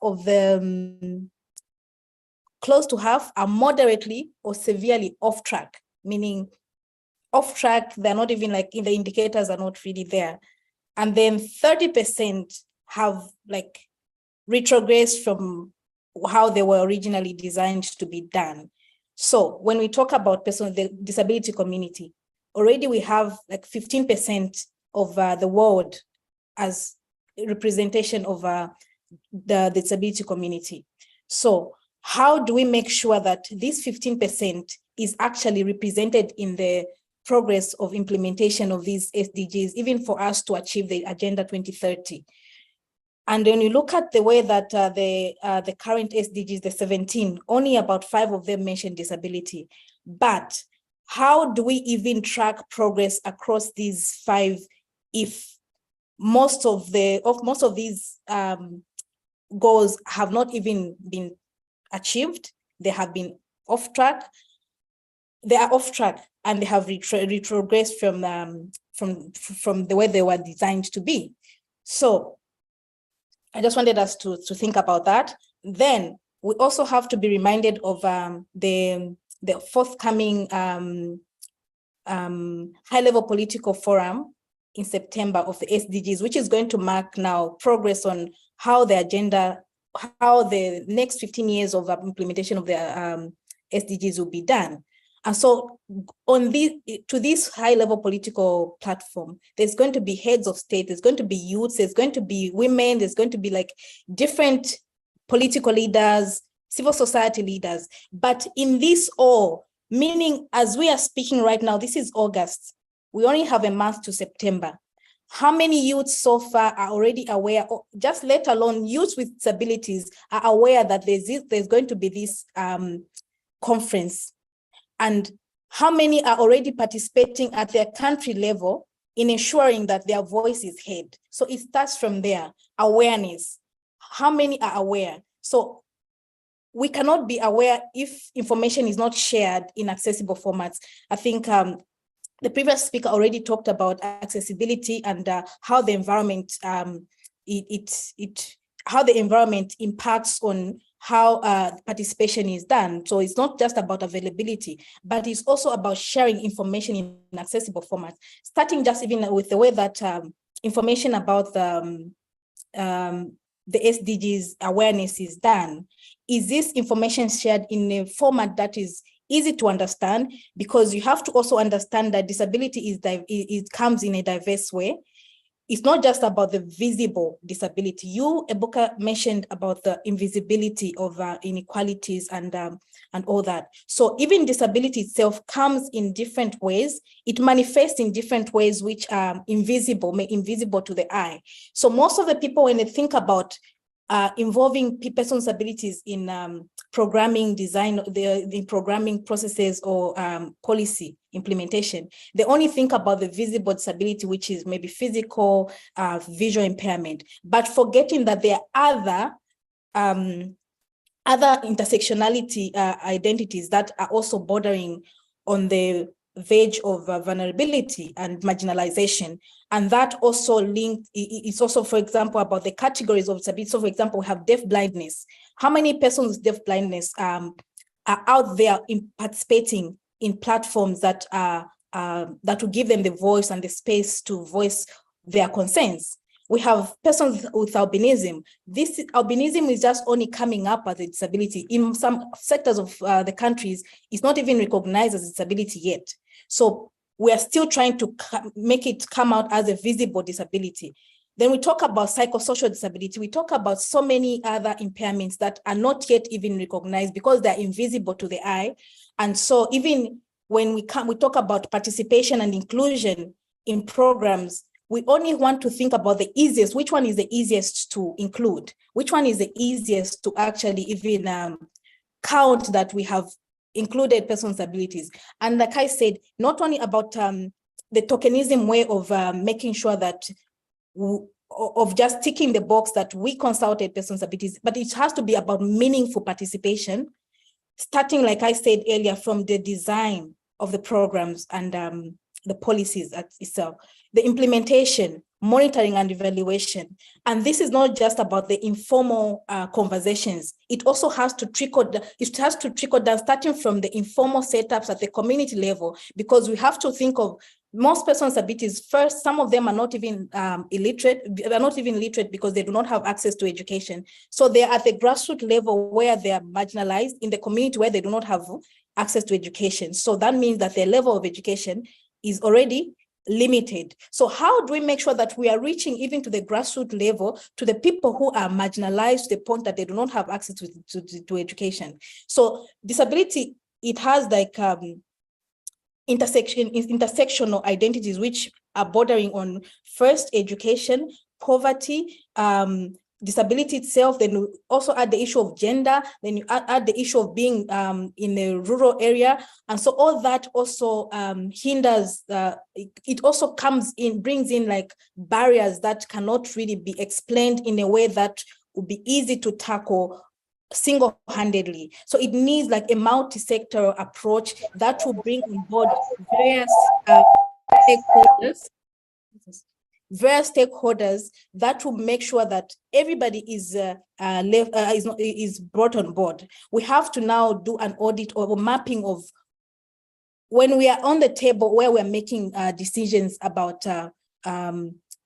are moderately or severely off track, meaning off track, they're not even like in the indicators are not really there. And then 30% have like retrogressed from how they were originally designed to be done. So when we talk about the disability community, already we have like 15% of the world as representation of the disability community. So how do we make sure that this 15% is actually represented in the progress of implementation of these SDGs, even for us to achieve the Agenda 2030? And when you look at the way that the current SDGs, the 17, only about 5 of them mention disability. But how do we even track progress across these 5 if most of these goals have not even been achieved? They have been off track. They are off track and they have retrogressed from the way they were designed to be. So I just wanted us to think about that. Then we also have to be reminded of the forthcoming high-level political forum in September of the SDGs, which is going to mark now progress on how the next 15 years of implementation of the SDGs will be done. And so to this high-level political platform, there's going to be heads of state, there's going to be youths, there's going to be women, there's going to be like different political leaders, civil society leaders. But in this all, meaning as we are speaking right now, this is August, we only have a month to September. How many youths so far are already aware, or just let alone youths with disabilities are aware that there's going to be this conference? And how many are already participating at their country level in ensuring that their voice is heard? So it starts from there, awareness. How many are aware? So we cannot be aware if information is not shared in accessible formats. I think the previous speaker already talked about accessibility and how the environment how the environment impacts on how participation is done. So it's not just about availability, but it's also about sharing information in accessible formats, starting just even with the way that information about the SDGs awareness is done. Is this information shared in a format that is easy to understand? Because you have to also understand that disability it comes in a diverse way. It's not just about the visible disability. You, Ebuka, mentioned about the invisibility of inequalities and all that. So even disability itself comes in different ways. It manifests in different ways which are invisible to the eye. So most of the people, when they think about involving persons with disabilities in programming design, the programming processes or policy implementation, they only think about the visible disability, which is maybe physical, visual impairment, but forgetting that there are other intersectionality identities that are also bordering on the verge of vulnerability and marginalization. And that also linked, it's also, for example, about the categories of disability. So for example, we have deaf blindness. How many persons with deaf blindness are out there participating in platforms that will give them the voice and the space to voice their concerns? we have persons with albinism. This albinism is just only coming up as a disability. In some sectors of the countries, it's not even recognized as a disability yet. So we are still trying to make it come out as a visible disability. Then we talk about psychosocial disability. We talk about so many other impairments that are not yet even recognized because they're invisible to the eye. And so even when we talk about participation and inclusion in programs, we only want to think about the easiest, which one is the easiest to include, which one is the easiest to actually even count that we have included persons with abilities. And like I said, not only about the tokenism way of making sure that of just ticking the box that we consulted persons with abilities, but it has to be about meaningful participation, starting, like I said earlier, from the design of the programs and the policies itself, the implementation, monitoring and evaluation. And this is not just about the informal conversations. It also has to trickle down, starting from the informal setups at the community level, because we have to think of most persons with abilities. First, some of them are not even illiterate. They're not even literate because they do not have access to education. So they're at the grassroots level where they are marginalized in the community where they do not have access to education. So that means that their level of education is already limited. So how do we make sure that we are reaching even to the grassroots level, to the people who are marginalized to the point that they do not have access to education? So disability, it has like intersectional identities, which are bordering on first education, poverty, disability itself. Then you also add the issue of gender, then you add the issue of being in a rural area. And so all that also hinders, it also brings in like barriers that cannot really be explained in a way that would be easy to tackle single-handedly. So it needs like a multi-sectoral approach that will bring on board various stakeholders that will make sure that everybody is brought on board. We have to now do an audit or a mapping of when we are on the table where we're making decisions about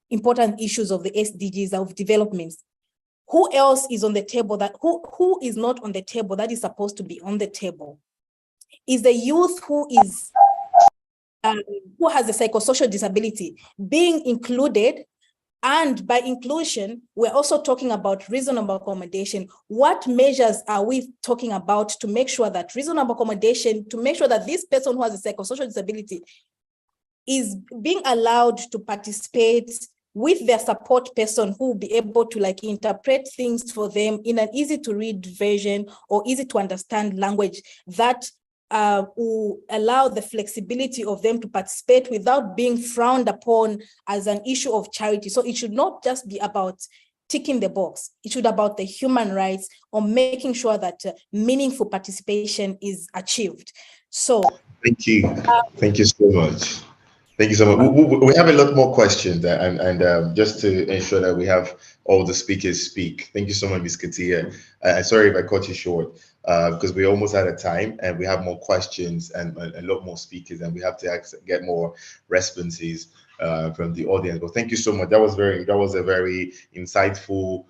important issues of the SDGs of developments. Who else is on the table who is not on the table that is supposed to be on the table? Is the youth who has a psychosocial disability being included? And by inclusion, we're also talking about reasonable accommodation. What measures are we talking about to make sure that reasonable accommodation, to make sure that this person who has a psychosocial disability is being allowed to participate with their support person who will be able to like interpret things for them in an easy to read version or easy to understand language that will allow the flexibility of them to participate without being frowned upon as an issue of charity. So it should not just be about ticking the box. It should be about the human rights or making sure that meaningful participation is achieved. So thank you. Thank you so much. Thank you so much. We have a lot more questions, and just to ensure that we have all the speakers speak. Thank you so much, Ms. Katia. Sorry if I cut you short, because we're almost out of time, and we have more questions and a lot more speakers, and we have to get more responses from the audience. But thank you so much. That was a very insightful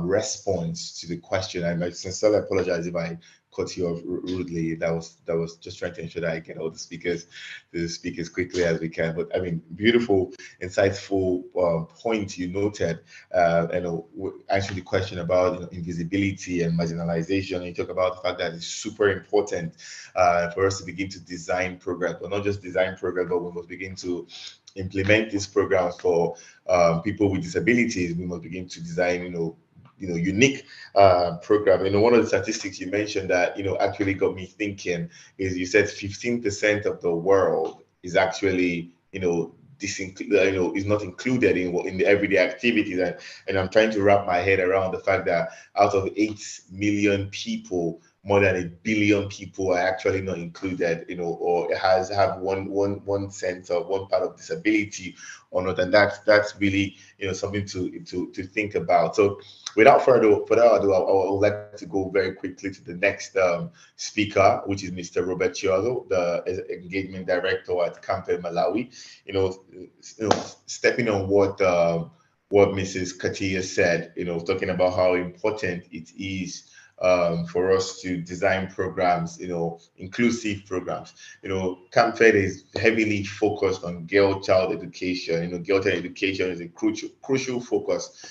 response to the question. I sincerely apologize if I cut you off rudely. That was just trying to ensure that I get all the speakers quickly as we can. But I mean, beautiful, insightful point you noted, and answer the question about invisibility and marginalization. And you talk about the fact that it's super important for us to begin to design programs, but not just design programs, but we must begin to implement these programs for people with disabilities. We must begin to design, unique program. One of the statistics you mentioned that actually got me thinking is you said 15% of the world is actually is not included in the everyday activities, and I'm trying to wrap my head around the fact that out of 8 million people, more than 1 billion people are actually not included, or have one sense of one part of disability or not, and that's really something to think about. So without further ado, I would like to go very quickly to the next speaker, which is Mr. Robert Chiago, the engagement director at Campe Malawi. Stepping on what what Mrs. Katia said, talking about how important it is for us to design programs, inclusive programs. Camp Fed is heavily focused on girl-child education. Girl-child education is a crucial focus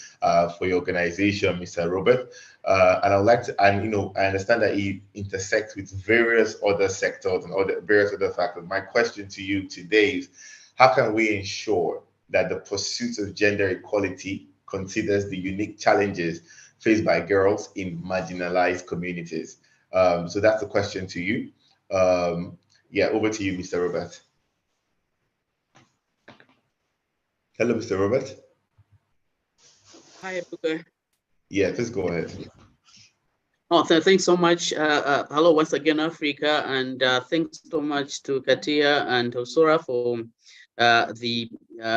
for your organization, Mr. Robert. And I would like to, and I understand that it intersects with various other sectors and various other factors. My question to you today is, how can we ensure that the pursuit of gender equality considers the unique challenges faced by girls in marginalized communities? So that's the question to you. Yeah, over to you, Mr. Robert. Hello, Mr. Robert. Hi, Ebuka. Yeah, please go ahead. Oh, thanks so much. Hello once again, Africa, and thanks so much to Katia and Osura for the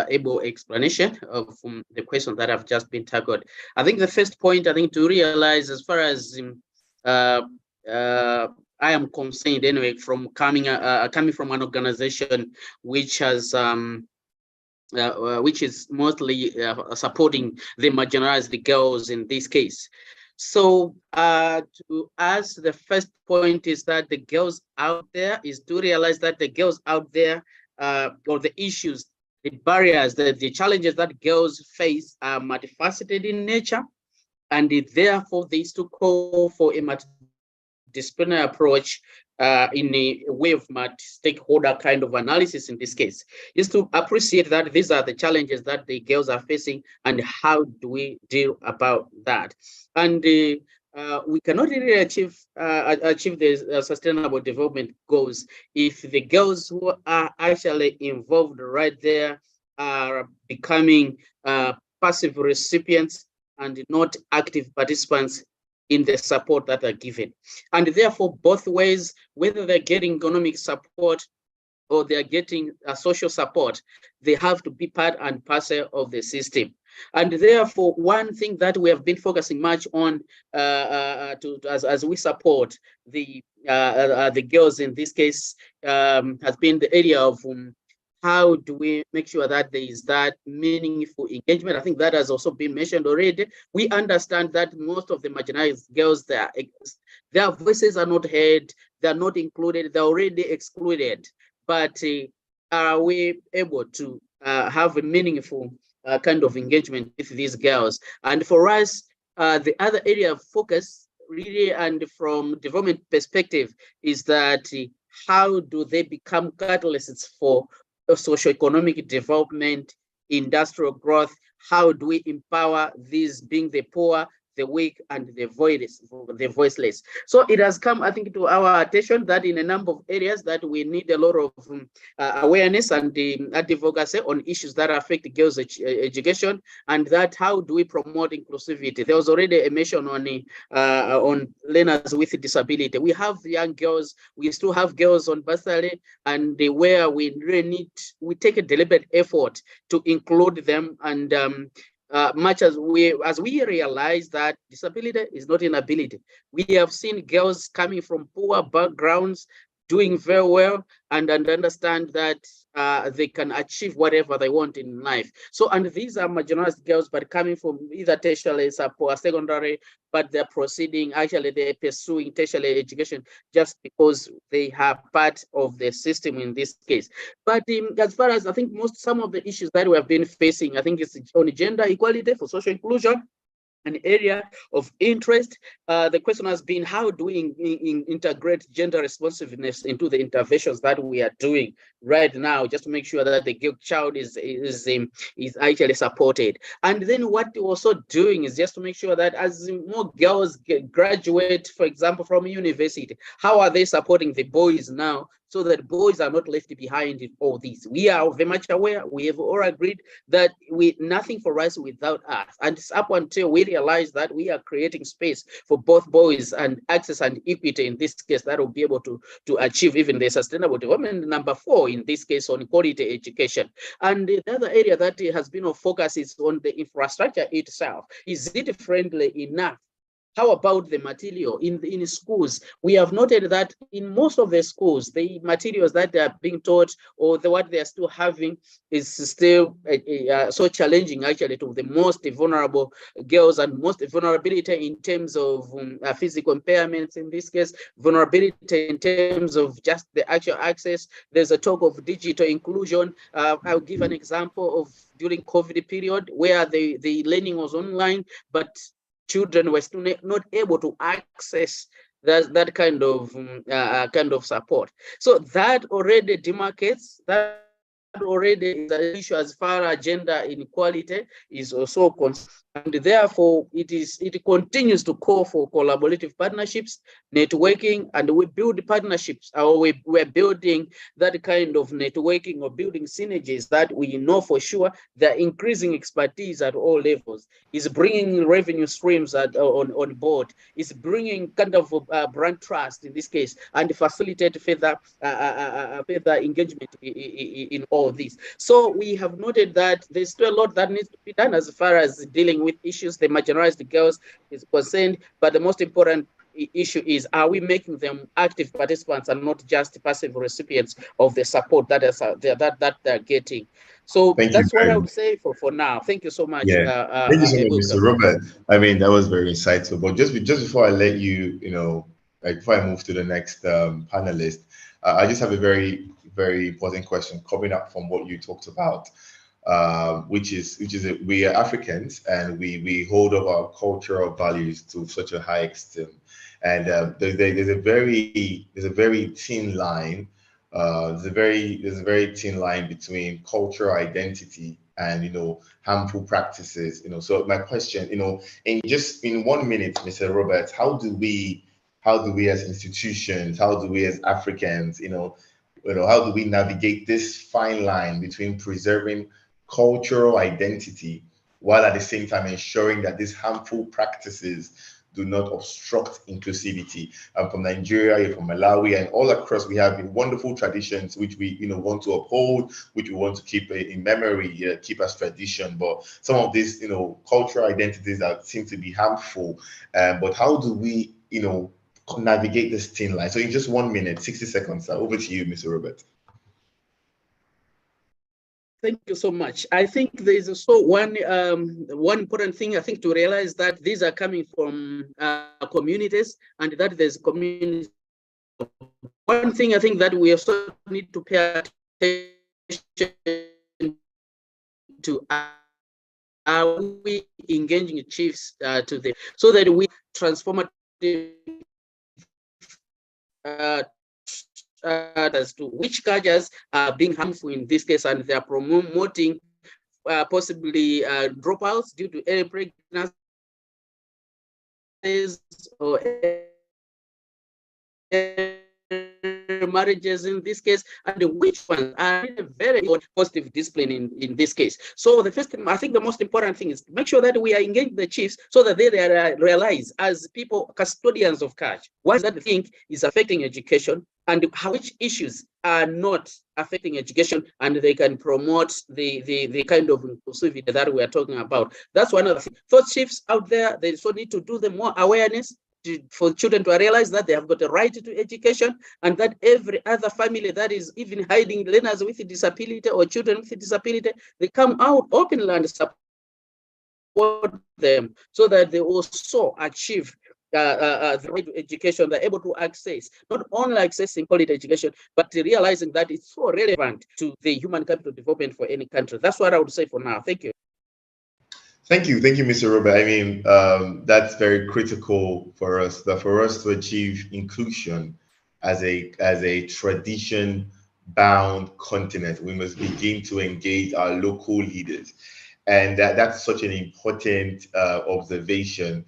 able explanation of the question that have just been tackled. I think the first point I think to realize, as far as I am concerned, anyway, from coming from an organization which has which is mostly supporting the marginalized girls in this case. So to us, the first point is that the girls out there is to realize that the girls out there or the issues, the barriers, the challenges that girls face are multifaceted in nature, and therefore they is to call for a multidisciplinary approach in a way of stakeholder kind of analysis in this case, is to appreciate that these are the challenges that the girls are facing and how do we deal about that. And we cannot really achieve the sustainable development goals if the girls who are actually involved right there are becoming passive recipients and not active participants in the support that are given. And therefore, both ways, whether they're getting economic support or they're getting social support, they have to be part and parcel of the system. And therefore, one thing that we have been focusing much on as we support the girls in this case has been the area of how do we make sure that there is that meaningful engagement? I think that has also been mentioned already. We understand that most of the marginalized girls, their voices are not heard, they're not included, they're already excluded. But are we able to have a meaningful kind of engagement with these girls? And for us, the other area of focus really, and from development perspective, is that how do they become catalysts for socioeconomic development, industrial growth? How do we empower these, being the poor, the weak, and the voiceless? So it has come, I think, to our attention that in a number of areas that we need a lot of awareness and advocacy on issues that affect girls' education, and that how do we promote inclusivity? There was already a mention on learners with disability. We have young girls, we still have girls on bursary, and where we really we take a deliberate effort to include them, and much as we realize that disability is not inability. We have seen girls coming from poor backgrounds doing very well, and understand that they can achieve whatever they want in life. So, and these are marginalized girls, but coming from either tertiary or secondary, but they're proceeding, actually they're pursuing tertiary education just because they are part of the system in this case. But as far as I think some of the issues that we have been facing, I think it's on gender equality, for social inclusion, an area of interest. The question has been, how do we integrate gender responsiveness into the interventions that we are doing right now, just to make sure that the child is actually supported? And then what we're also doing is just to make sure that as more girls graduate, for example, from university, how are they supporting the boys now, so that boys are not left behind in all this? We are very much aware, we have all agreed that nothing for us without us. And it's up until we realize that we are creating space for both boys and access and equity in this case, that will be able to achieve even the sustainable development. Number 4, in this case, on quality education. And the other area that has been of focus is on the infrastructure itself. Is it friendly enough How about the material in schools? We have noted that in most of the schools, the materials that they are being taught or what they are still having is still so challenging, actually, to the most vulnerable girls, and most vulnerability in terms of physical impairments, in this case, vulnerability in terms of just the actual access. There's a talk of digital inclusion. I'll give an example of during COVID period where the learning was online, but children were still not able to access that kind of support. So that already demarcates, that already is an issue as far as gender inequality is also concerned. And therefore, it continues to call for collaborative partnerships, networking, and we build partnerships, or we're building that kind of networking or building synergies that we know for sure they're increasing expertise at all levels, is bringing revenue streams on board, is bringing kind of brand trust in this case, and facilitate further engagement in all this. So we have noted that there's still a lot that needs to be done as far as dealing with issues the marginalized girls is concerned, but the most important issue is, are we making them active participants and not just passive recipients of the support that they're getting? So that's what I would say for now. Thank you so much. Yeah, thank you so much, Mr. Robert. I mean, that was very insightful. But just before I let you, like before I move to the next panelist, I just have a very, very important question coming up from what you talked about, which is we are Africans, and we hold up our cultural values to such a high extent, and there's a very thin line. There's a very thin line between cultural identity and harmful practices. So my question, in 1 minute, Mr. Roberts, how do we as institutions, how do we as Africans, how do we navigate this fine line between preserving cultural identity while at the same time ensuring that these harmful practices do not obstruct inclusivity? I'm from Nigeria, you're from Malawi, and all across we have wonderful traditions which we want to uphold, which we want to keep in memory, keep as tradition. But some of these cultural identities that seem to be harmful. But how do we navigate this thin line? So in just 1 minute, 60 seconds, over to you, Mr. Robert. Thank you so much. I think there is also one important thing, I think, to realize that these are coming from communities, and that there's communities. One thing I think that we also need to pay attention to, are we engaging chiefs so that we transformative as to which cultures are being harmful in this case, and they are promoting possibly dropouts due to early pregnancies or marriages in this case, and which ones are very positive discipline in this case. So the first thing, I think the most important thing is to make sure that we are engaging the chiefs so that they realize, as people, custodians of culture, what that think is affecting education, and which issues are not affecting education, and they can promote the kind of inclusivity that we are talking about. That's one of the things. Those chiefs out there, they also need to do the more awareness for children to realize that they have got a right to education, and that every other family that is even hiding learners with disability or children with disability, they come out openly and support them so that they also achieve the right to education. They're able to access, not only accessing quality education, but realizing that it's so relevant to the human capital development for any country. That's what I would say for now. Thank you. Thank you, Mr. Robert. I mean, that's very critical for us. That for us to achieve inclusion as a tradition-bound continent, we must begin to engage our local leaders, and that's such an important observation.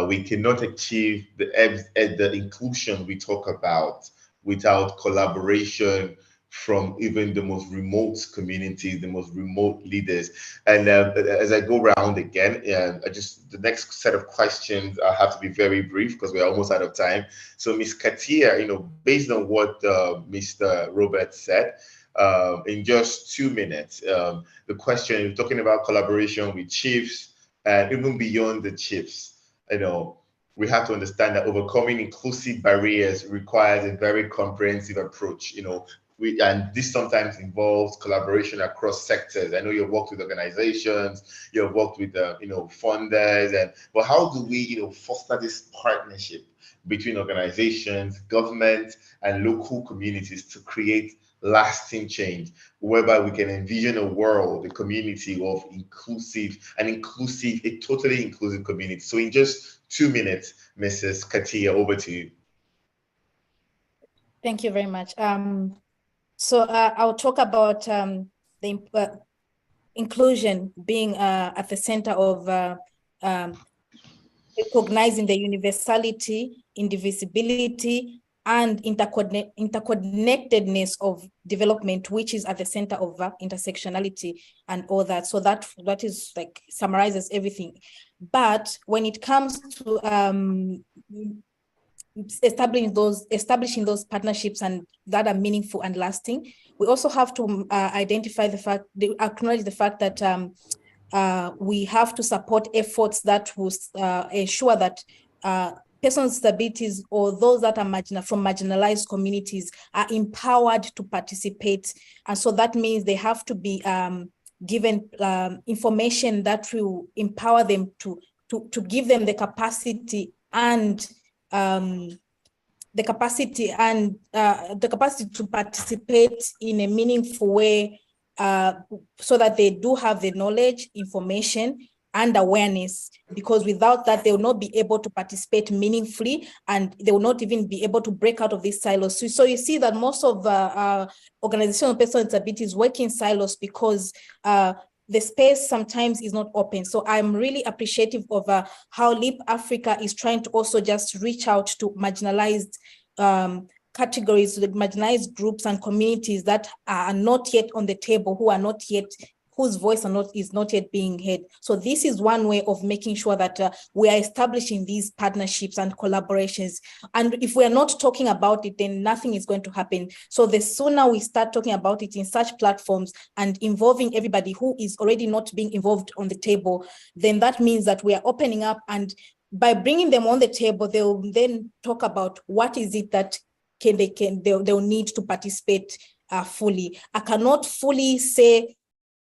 We cannot achieve the inclusion we talk about without collaboration from even the most remote communities, the most remote leaders. And as I go around again, the next set of questions have to be very brief because we're almost out of time. So Ms. Katia, based on what Mr. Robert said, in just 2 minutes, the question, talking about collaboration with chiefs and even beyond the chiefs, we have to understand that overcoming inclusive barriers requires a very comprehensive approach. And this sometimes involves collaboration across sectors. I know you've worked with organizations, you've worked with funders, but how do we foster this partnership between organizations, government, and local communities to create lasting change, whereby we can envision a world, a community of a totally inclusive community. So in just 2 minutes, Mrs. Katia, over to you. Thank you very much. So I'll talk about the inclusion being at the center of recognizing the universality, indivisibility, and interconnectedness of development, which is at the center of intersectionality and all that. So that is like summarizes everything. But when it comes to establishing those partnerships and that are meaningful and lasting, we also have to acknowledge the fact that we have to support efforts that will ensure that persons with disabilities or those that are from marginalized communities are empowered to participate. And so that means they have to be given information that will empower them to give them the capacity to participate in a meaningful way, so that they do have the knowledge, information, and awareness, because without that, they will not be able to participate meaningfully, and they will not even be able to break out of these silos. So you see that most of organizations of persons with disabilities work in silos because the space sometimes is not open. So I'm really appreciative of how LEAP Africa is trying to also just reach out to marginalized categories, the marginalized groups and communities that are not yet on the table, whose voice is not yet being heard. So this is one way of making sure that we are establishing these partnerships and collaborations. And if we are not talking about it, then nothing is going to happen. So the sooner we start talking about it in such platforms and involving everybody who is already not being involved on the table, then that means that we are opening up, and by bringing them on the table, they will then talk about what is it that they'll need to participate fully. I cannot fully say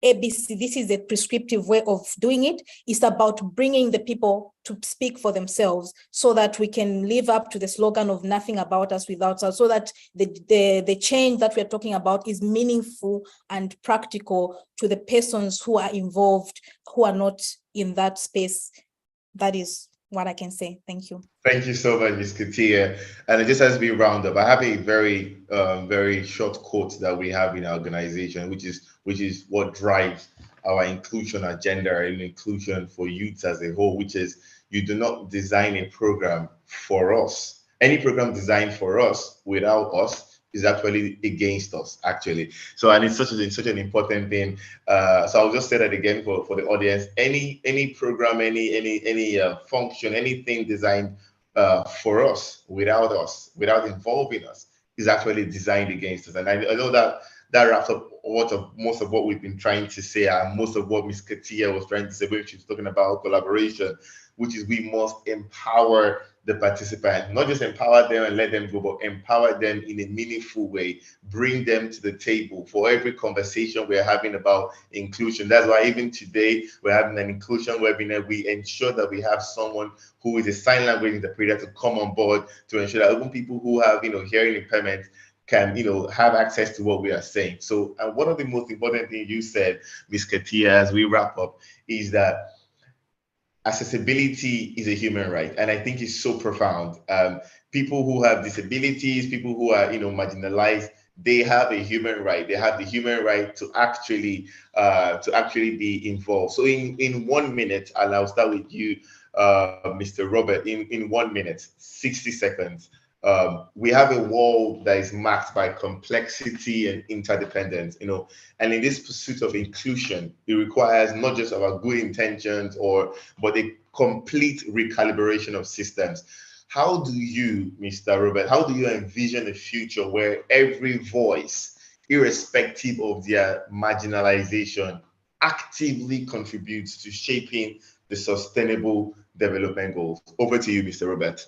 ABC, this is a prescriptive way of doing it. It's about bringing the people to speak for themselves so that we can live up to the slogan of nothing about us without us, so that the change that we're talking about is meaningful and practical to the persons who are involved, who are not in that space. That is what I can say. Thank you. Thank you so much, Ms. Katia. And just as we round up, I have a very, very short quote that we have in our organization, which is what drives our inclusion agenda and inclusion for youth as a whole, which is, you do not design a program for us. Any program designed for us without us is actually against us, actually. So, and it's such an important thing. So I'll just say that again for the audience. Any program, any function, anything designed for us, without involving us, is actually designed against us. And I know that wraps up most of what we've been trying to say, and most of what Ms. Katia was trying to say when she was talking about collaboration, which is we must empower the participant, not just empower them and let them go, but empower them in a meaningful way, bring them to the table for every conversation we're having about inclusion. That's why even today we're having an inclusion webinar. We ensure that we have someone who is a sign language interpreter to come on board to ensure that even people who have hearing impairment can have access to what we are saying. So, and one of the most important things you said, Ms. Katia, as we wrap up, is that accessibility is a human right, and I think it's so profound. People who have disabilities, people who are marginalized, they have a human right. They have the human right to actually be involved. So in 1 minute, and I'll start with you, Mr. Robert. In 1 minute, 60 seconds. We have a world that is marked by complexity and interdependence, and in this pursuit of inclusion, it requires not just our good intentions, but a complete recalibration of systems. How do you, Mr. Robert, how do you envision a future where every voice, irrespective of their marginalization, actively contributes to shaping the Sustainable Development Goals. Over to you, Mr. Robert.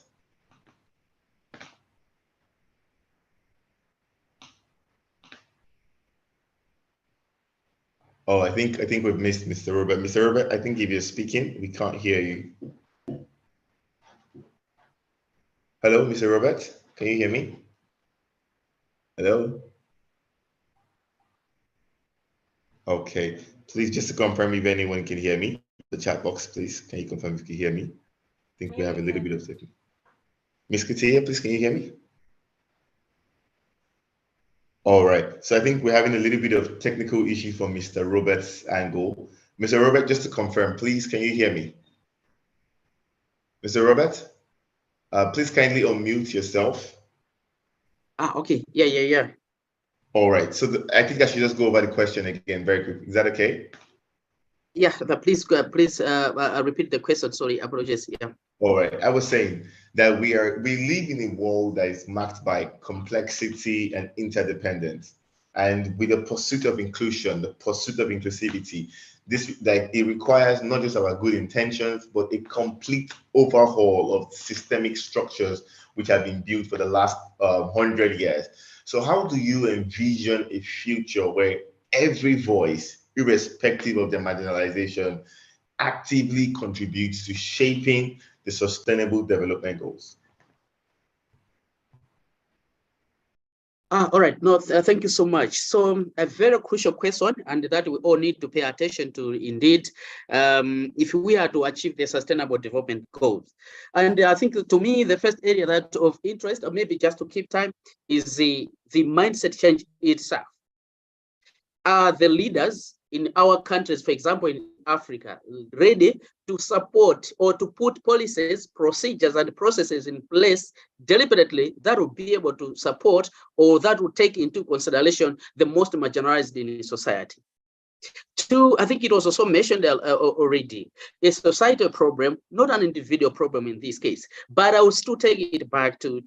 Oh, I think we've missed Mr. Robert. Mr. Robert, I think if you're speaking, we can't hear you. Hello, Mr. Robert, can you hear me? Hello? Okay, please just to confirm if anyone can hear me, the chat box, please. Can you confirm if you can hear me? I think we have a little bit of technical. Miss Katia, please, can you hear me? All right, so I think we're having a little bit of technical issue from Mr. Robert's angle. Mr. Robert, just to confirm, please, can you hear me? Mr. Robert, please kindly unmute yourself. Okay, yeah. All right, so I think I should just go over the question again very quickly. Is that okay? Yeah, please repeat the question. Sorry, apologies. Yeah. All right, I was saying that we live in a world that is marked by complexity and interdependence, and with the pursuit of inclusion, the pursuit of inclusivity, it requires not just our good intentions, but a complete overhaul of systemic structures which have been built for the last 100 years. So how do you envision a future where every voice, irrespective of their marginalization, actively contributes to shaping the Sustainable Development Goals? All right. No, thank you so much. So a very crucial question, and that we all need to pay attention to indeed, if we are to achieve the Sustainable Development Goals. And I think to me, the first area that of interest, or maybe just to keep time, is the mindset change itself. Are the leaders in our countries, for example, in Africa, ready to support or to put policies, procedures, and processes in place deliberately that will be able to support or that will take into consideration the most marginalized in society? Two, I think it was also mentioned already, a societal problem, not an individual problem in this case, but I will still take it back to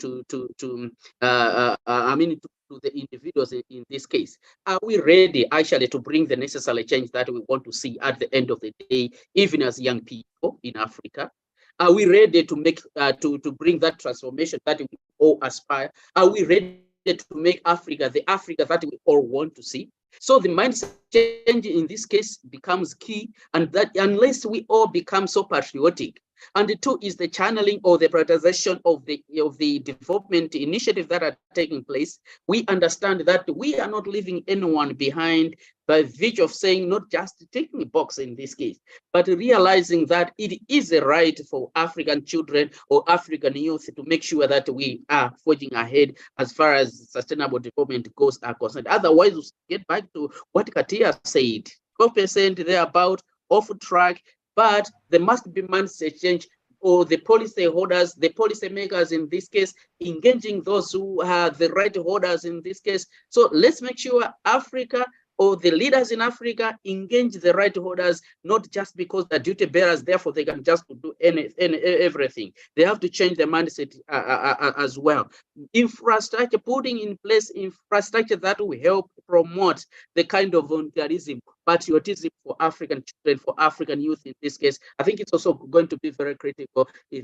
the individuals in this case. Are we ready actually to bring the necessary change that we want to see at the end of the day, even as young people in Africa? Are we ready to make to bring that transformation that we all aspire? Are we ready to make Africa the Africa that we all want to see? So the mindset change in this case becomes key, and that unless we all become so patriotic, and the two is the channeling or the prioritization of the development initiatives that are taking place, we understand that we are not leaving anyone behind by virtue of saying not just taking a box in this case, but realizing that it is a right for African children or African youth to make sure that we are forging ahead as far as sustainable development goals are concerned. Otherwise, we'll get back to what Katia said, 12% thereabout, off track, but there must be mindset change, or the policy holders, the policy makers in this case, engaging those who are the right holders in this case. So let's make sure Africa or the leaders in Africa engage the right holders, not just because they're duty bearers, therefore they can just do everything. They have to change their mindset as well. Infrastructure, putting in place infrastructure that will help promote the kind of volunteerism, patriotism for African children, for African youth in this case. I think it's also going to be very critical in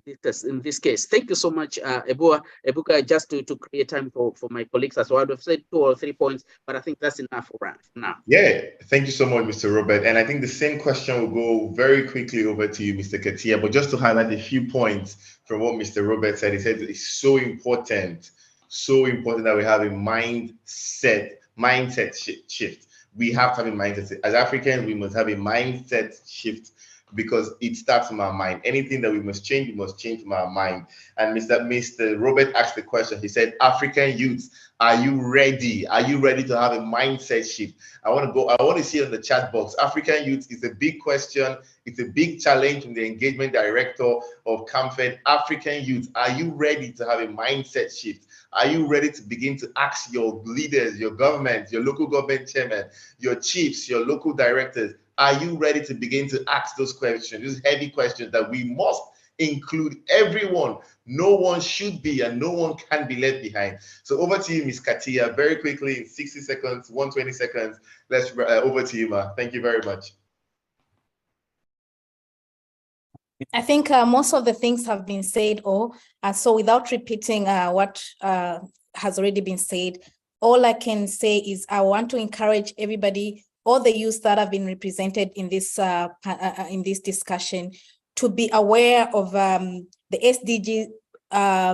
this case. Thank you so much, Ebuka, just to create time for my colleagues as well. I've said 2 or 3 points, but I think that's enough for now. Yeah, thank you so much, Mr. Robert. And I think the same question will go very quickly over to you, Mr. Katia. But just to highlight a few points from what Mr. Robert said, he said it's so important that we have a mindset shift. We have to have a mindset. As Africans, we must have a mindset shift because it starts from our mind. Anything that we must change from our mind. And Mr. Robert asked the question. He said, African youths, are you ready? Are you ready to have a mindset shift? I want to see it in the chat box. African youths is a big question. It's a big challenge from the engagement director of CAMFED. African youths, are you ready to have a mindset shift? Are you ready to begin to ask your leaders, your government, your local government chairman, your chiefs, your local directors, are you ready to begin to ask those questions, those heavy questions that we must include everyone? No one should be and no one can be left behind. So over to you, Ms. Katia, very quickly in 60 seconds, 120 seconds. Let's over to you, ma. Thank you very much. I think most of the things have been said, so without repeating what has already been said, all I can say is I want to encourage everybody, all the youths that have been represented in this discussion, to be aware of the SDG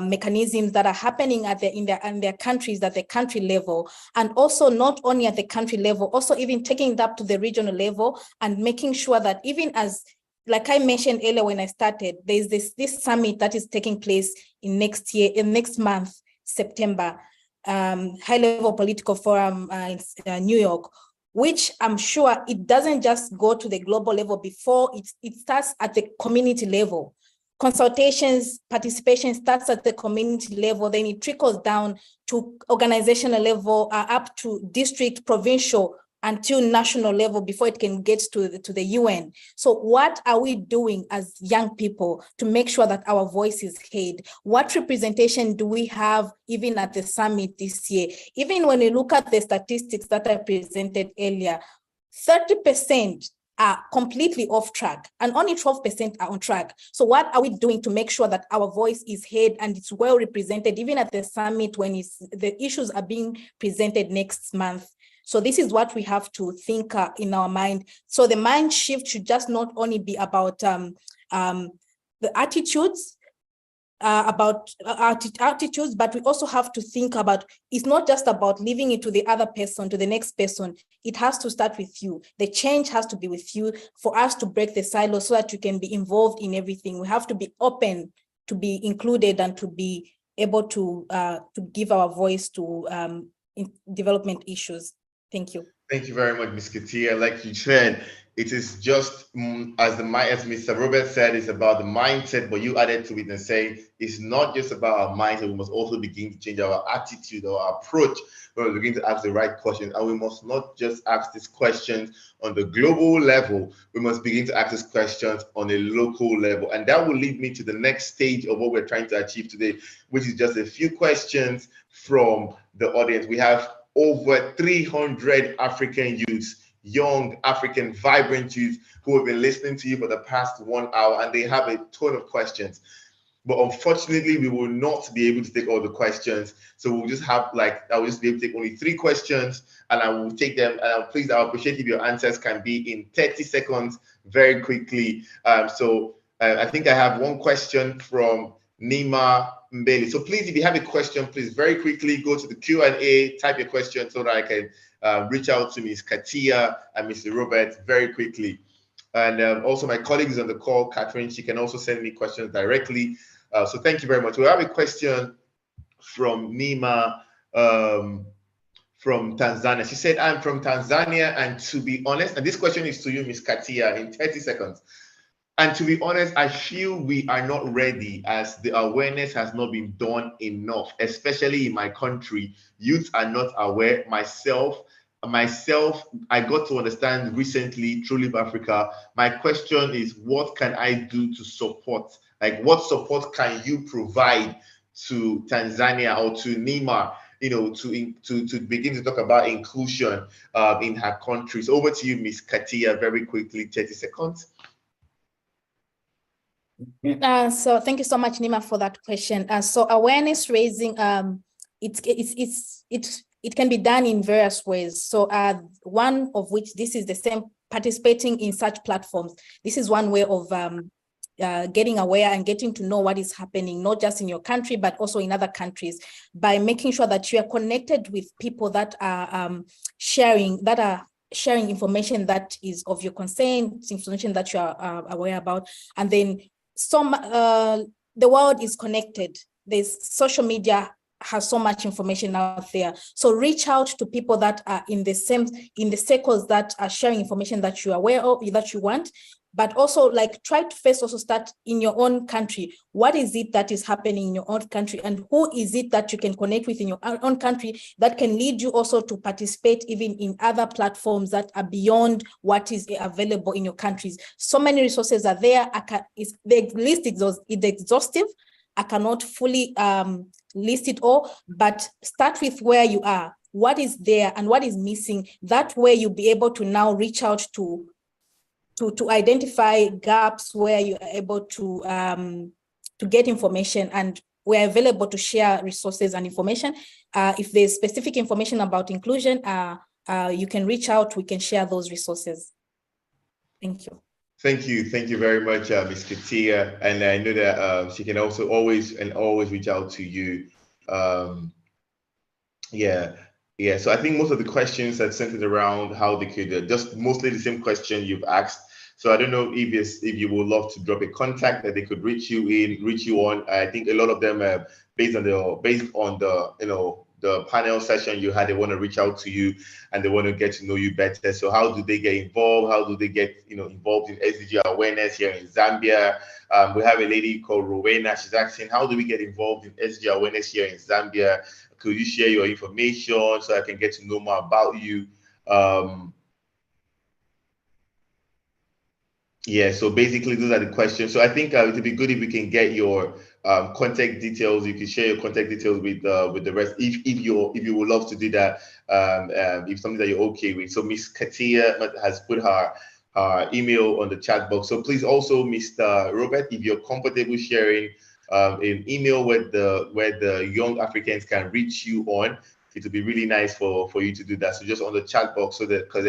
mechanisms that are happening in their countries at the country level, and also not only at the country level, also even taking it up to the regional level and making sure that even as, like I mentioned earlier when I started, there's this summit that is taking place in next month, September, high-level political forum in New York, which I'm sure it doesn't just go to the global level before it starts at the community level. Consultations, participation starts at the community level, then it trickles down to organizational level, up to district, provincial, until national level before it can get to the UN. So what are we doing as young people to make sure that our voice is heard? What representation do we have even at the summit this year? Even when you look at the statistics that I presented earlier, 30% are completely off track and only 12% are on track. So what are we doing to make sure that our voice is heard and it's well represented even at the summit when the issues are being presented next month? So this is what we have to think in our mind. So the mind shift should just not only be about the attitudes, but we also have to think about, it's not just about leaving it to the other person, to the next person. It has to start with you. The change has to be with you for us to break the silo so that you can be involved in everything. We have to be open to be included and to be able to give our voice to in development issues. Thank you. Thank you very much, Ms. Katia. Like you said, it is just as Mr. Robert said, it's about the mindset, but you added to it and say it's not just about our mindset. We must also begin to change our attitude or our approach when we begin to ask the right questions. And we must not just ask these questions on the global level. We must begin to ask these questions on a local level. And that will lead me to the next stage of what we're trying to achieve today, which is just a few questions from the audience. We have over 300 African youths, young African vibrant youth who have been listening to you for the past 1 hour, and they have a ton of questions. But unfortunately, we will not be able to take all the questions. So we'll just have I will just be able to take only 3 questions, and I will take them. And please, I'll appreciate if your answers can be in 30 seconds, very quickly. I think I have one question from Nima Mbeli. So please, if you have a question, please very quickly go to the Q&A, type your question so that I can reach out to Ms. Katia and Mr. Robert very quickly. And also my colleagues on the call, Catherine, she can also send me questions directly. So thank you very much. We have a question from Nima from Tanzania. She said, I'm from Tanzania, and to be honest, and this question is to you, Ms. Katia, in 30 seconds. And to be honest, I feel we are not ready as the awareness has not been done enough, especially in my country. Youth are not aware. Myself, I got to understand recently through Live Africa. My question is, what can I do to support? Like, what support can you provide to Tanzania or to Nima, to begin to talk about inclusion in her countries? Over to you, Ms. Katia, very quickly, 30 seconds. So thank you so much, Nima, for that question. So awareness raising, it can be done in various ways. So one of which, this is the same, participating in such platforms. This is one way of getting aware and getting to know what is happening, not just in your country, but also in other countries, by making sure that you are connected with people that are sharing information that is of your concern, information that you are aware about. And then the world is connected. There's social media has so much information out there. So reach out to people that are in the circles that are sharing information that you are aware of, that you want, but also try to first also start in your own country. What is it that is happening in your own country, and who is it that you can connect with in your own country that can lead you also to participate even in other platforms that are beyond what is available in your countries. So many resources are there. The list is exhaustive. I cannot fully list it all, but start with where you are, what is there and what is missing. That way you'll be able to now reach out to to identify gaps where you are able to get information, and we're available to share resources and information. If there's specific information about inclusion, you can reach out, we can share those resources. Thank you. Thank you very much, Ms. Katia. And I know that she can also always reach out to you. Yeah. So I think most of the questions are centered around how they could just mostly the same question you've asked. So I don't know if you would love to drop a contact that they could reach you on. I think a lot of them, based on the the panel session you had, they want to reach out to you and they want to get to know you better. So how do they get involved? How do they get involved in SDG awareness here in Zambia? We have a lady called Rowena. She's asking, how do we get involved in SDG awareness here in Zambia? Could you share your information so I can get to know more about you? Yeah, so basically those are the questions. So I think it would be good if we can get your contact details. You can share your contact details with the rest if you would love to do that. If something that you're okay with. So Miss Katia has put her email on the chat box. So please also, Mr. Robert, if you're comfortable sharing an email where the young Africans can reach you on, it would be really nice for you to do that. So just on the chat box, so that because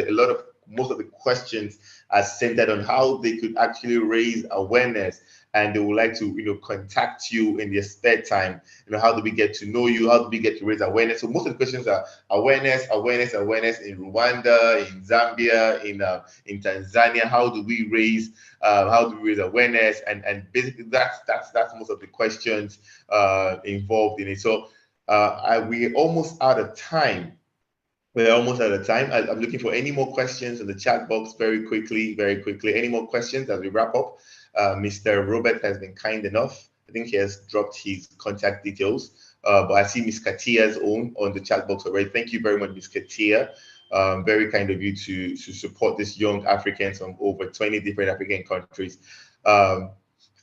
most of the questions are centered on how they could actually raise awareness, and they would like to contact you in their spare time. How do we get to know you? How do we get to raise awareness? So most of the questions are awareness in Rwanda, in Zambia, in Tanzania. How do we raise awareness? And basically that's most of the questions involved in it. So we're almost out of time. We're almost out of time. I'm looking for any more questions in the chat box very quickly. Any more questions as we wrap up? Mr. Robert has been kind enough. I think he has dropped his contact details. But I see Ms. Katia's own on the chat box already. Thank you very much, Ms. Katia. Very kind of you to support these young Africans from over 20 different African countries.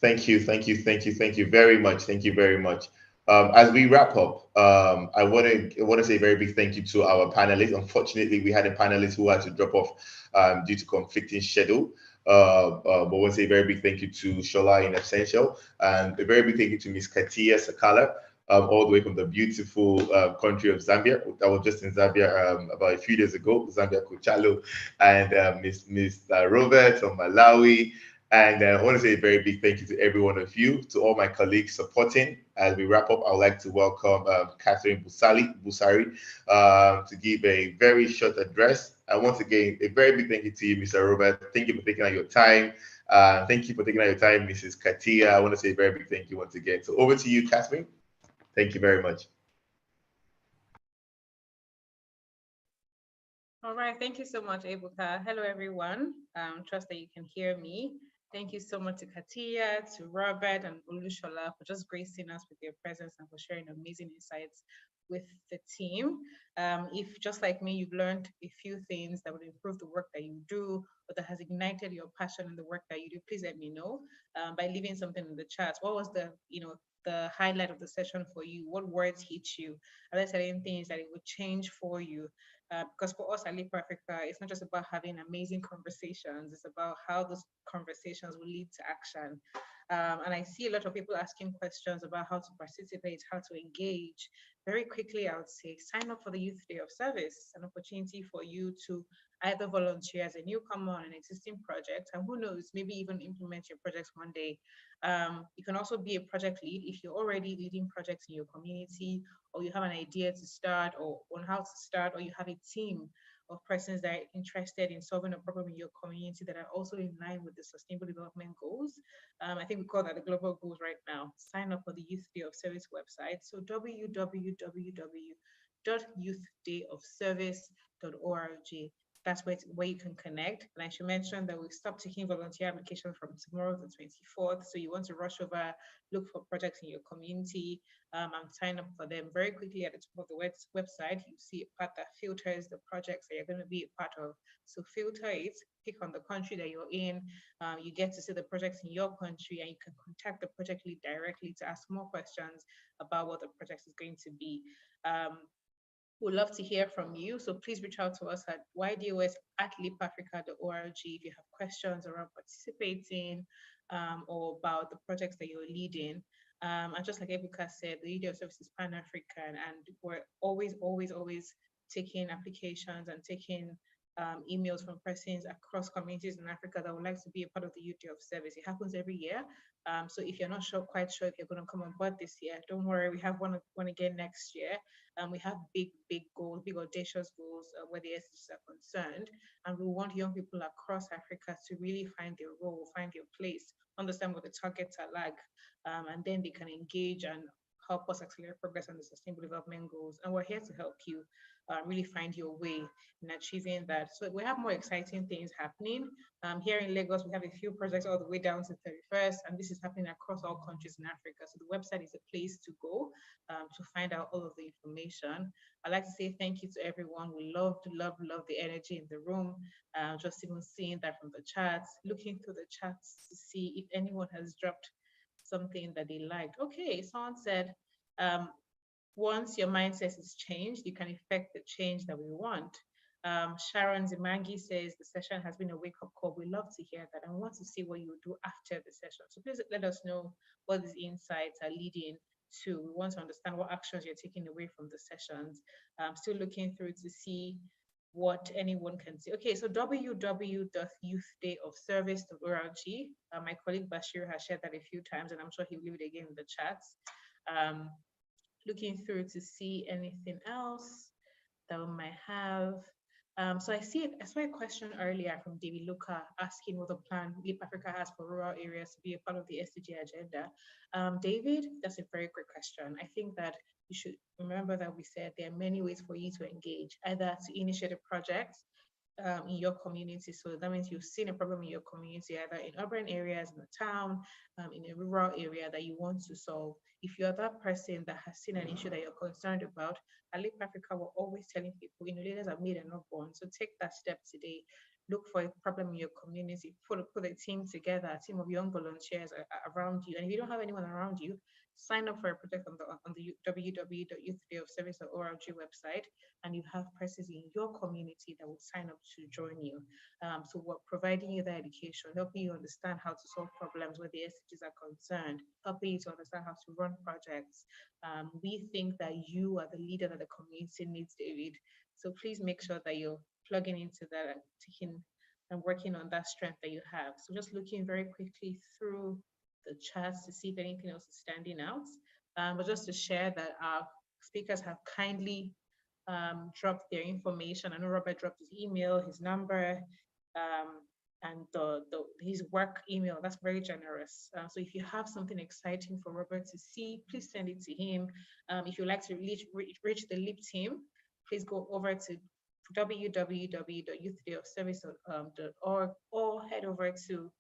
Thank you very much. Thank you very much. As we wrap up, I want to say a very big thank you to our panelists. Unfortunately, we had a panelist who had to drop off due to conflicting schedule. But I want to say a very big thank you to Shola in Essential, and a very big thank you to Miss Katia Sakala, all the way from the beautiful country of Zambia. I was just in Zambia about a few days ago, Zambia Kuchalo, and Miss Robert from Malawi. And I want to say a very big thank you to every one of you, to all my colleagues supporting. As we wrap up, I would like to welcome Catherine Busari to give a very short address. And once again, a very big thank you to you, Mr. Robert. Thank you for taking out your time. Thank you for taking out your time, Mrs. Katia. I want to say a very big thank you once again. So over to you, Catherine. Thank you very much. All right, thank you so much, Ebuka. Hello, everyone. Trust that you can hear me. Thank you so much to Katia, to Robert, and Olushola for just gracing us with their presence and for sharing amazing insights with the team. If, just like me, you've learned a few things that would improve the work that you do, or that has ignited your passion in the work that you do, please let me know by leaving something in the chat. What was the highlight of the session for you? What words hit you? Are there certain things that it would change for you? Because for us at Leap for Africa, it's not just about having amazing conversations, it's about how those conversations will lead to action. And I see a lot of people asking questions about how to participate, how to engage. Very quickly, I would say sign up for the Youth Day of Service, an opportunity for you to either volunteer as a newcomer on an existing project, and who knows, maybe even implement your projects one day. You can also be a project lead if you're already leading projects in your community, or you have an idea to start, or on how to start, or you have a team of persons that are interested in solving a problem in your community that are also in line with the Sustainable Development Goals. I think we call that the global goals right now. Sign up for the Youth Day of Service website. So www.youthdayofservice.org. That's where you can connect. And I should mention that we've stopped taking volunteer applications from tomorrow, the 24th. So you want to rush over, look for projects in your community, and sign up for them. Very quickly at the top of the website, you see a part that filters the projects that you're going to be a part of. So filter it, pick on the country that you're in. You get to see the projects in your country, and you can contact the project lead directly to ask more questions about what the project is going to be. We'd love to hear from you. So please reach out to us at ydos@leapafrica.org if you have questions around participating or about the projects that you're leading. And just like Ebuka said, the EDO service is Pan-African, and we're always taking applications and taking emails from persons across communities in Africa that would like to be a part of the UDF service. It happens every year. So if you're not quite sure if you're going to come on board this year, don't worry, we have one again next year. We have big goals, big audacious goals where the SDGs are concerned. And we want young people across Africa to really find their role, find their place, understand what the targets are like, and then they can engage and help us accelerate progress on the sustainable development goals. And we're here to help you really find your way in achieving that. So we have more exciting things happening. Here in Lagos, we have a few projects all the way down to 31st, and this is happening across all countries in Africa. So the website is a place to go to find out all of the information. I'd like to say thank you to everyone. We love the energy in the room. Just even seeing that from the chats, looking through the chats to see if anyone has dropped something that they liked. Okay, someone said, once your mindset is changed, you can effect the change that we want. Sharon Zimangi says the session has been a wake-up call. We love to hear that and we want to see what you will do after the session. So please let us know what these insights are leading to. We want to understand what actions you're taking away from the sessions. I'm still looking through to see what anyone can see. Okay, so www.youthDayofService.org. My colleague Bashir has shared that a few times, and I'm sure he'll leave it again in the chats. Looking through to see anything else that we might have. So I saw a question earlier from David Luca asking what the plan Leap Africa has for rural areas to be a part of the SDG agenda. David, that's a very great question. I think that you should remember that we said there are many ways for you to engage, either to initiate a project in your community. So that means you've seen a problem in your community, either in urban areas, in the town, in a rural area that you want to solve. If you're that person that has seen an issue that you're concerned about, at Leap Africa, we're always telling people, leaders are made and not born. So take that step today. Look for a problem in your community, put a team together, a team of young volunteers around you. And if you don't have anyone around you, sign up for a project on the www.youthDayofService.org website, and you have persons in your community that will sign up to join you. So we're providing you the education, helping you understand how to solve problems where the SDGs are concerned, helping you to understand how to run projects. We think that you are the leader that the community needs, David. So please make sure that you're plugging into that and taking and working on that strength that you have. So just looking very quickly through the charts to see if anything else is standing out. But just to share that our speakers have kindly dropped their information. I know Robert dropped his email, his number, and his work email. That's very generous. So if you have something exciting for Robert to see, please send it to him. If you'd like to reach the LEAP team, please go over to www.youthDayofService.org or head over to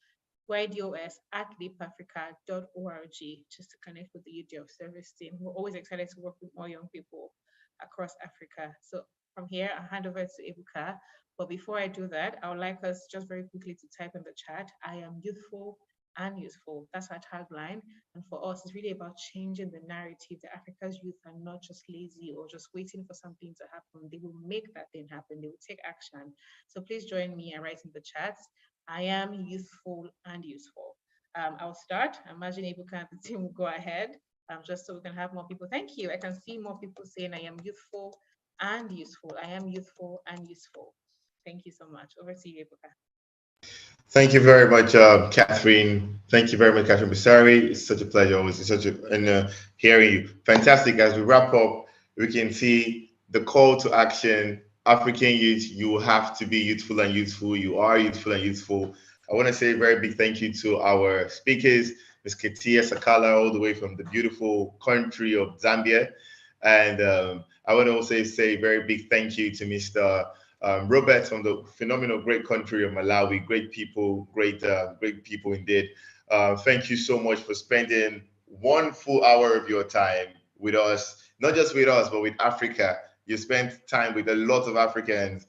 ydos@leapafrica.org just to connect with the UDF service team. We're always excited to work with more young people across Africa. So from here, I'll hand over to Ebuka. But before I do that, I would like us just very quickly to type in the chat, I am youthful and useful. That's our tagline. And for us, it's really about changing the narrative that Africa's youth are not just lazy or just waiting for something to happen. They will make that thing happen. They will take action. So please join me and write in the chat, I am youthful and useful. I'll start. Imagine Ebuka and the team will go ahead just so we can have more people. Thank you. I can see more people saying I am youthful and useful. I am youthful and useful. Thank you so much. Over to you, Ebuka. Thank you very much, Catherine. Thank you very much, Catherine Bissari. It's such a pleasure always. It's such an hearing you. Fantastic. As we wrap up, we can see the call to action. African youth, you have to be youthful and useful. You are youthful and useful. I want to say a very big thank you to our speakers, Ms. Ketia Sakala, all the way from the beautiful country of Zambia. And I want to also say a very big thank you to Mr. Robert from the phenomenal, great country of Malawi. Great people, great people indeed. Thank you so much for spending 1 full hour of your time with us, not just with us, but with Africa. You spent time with a lot of Africans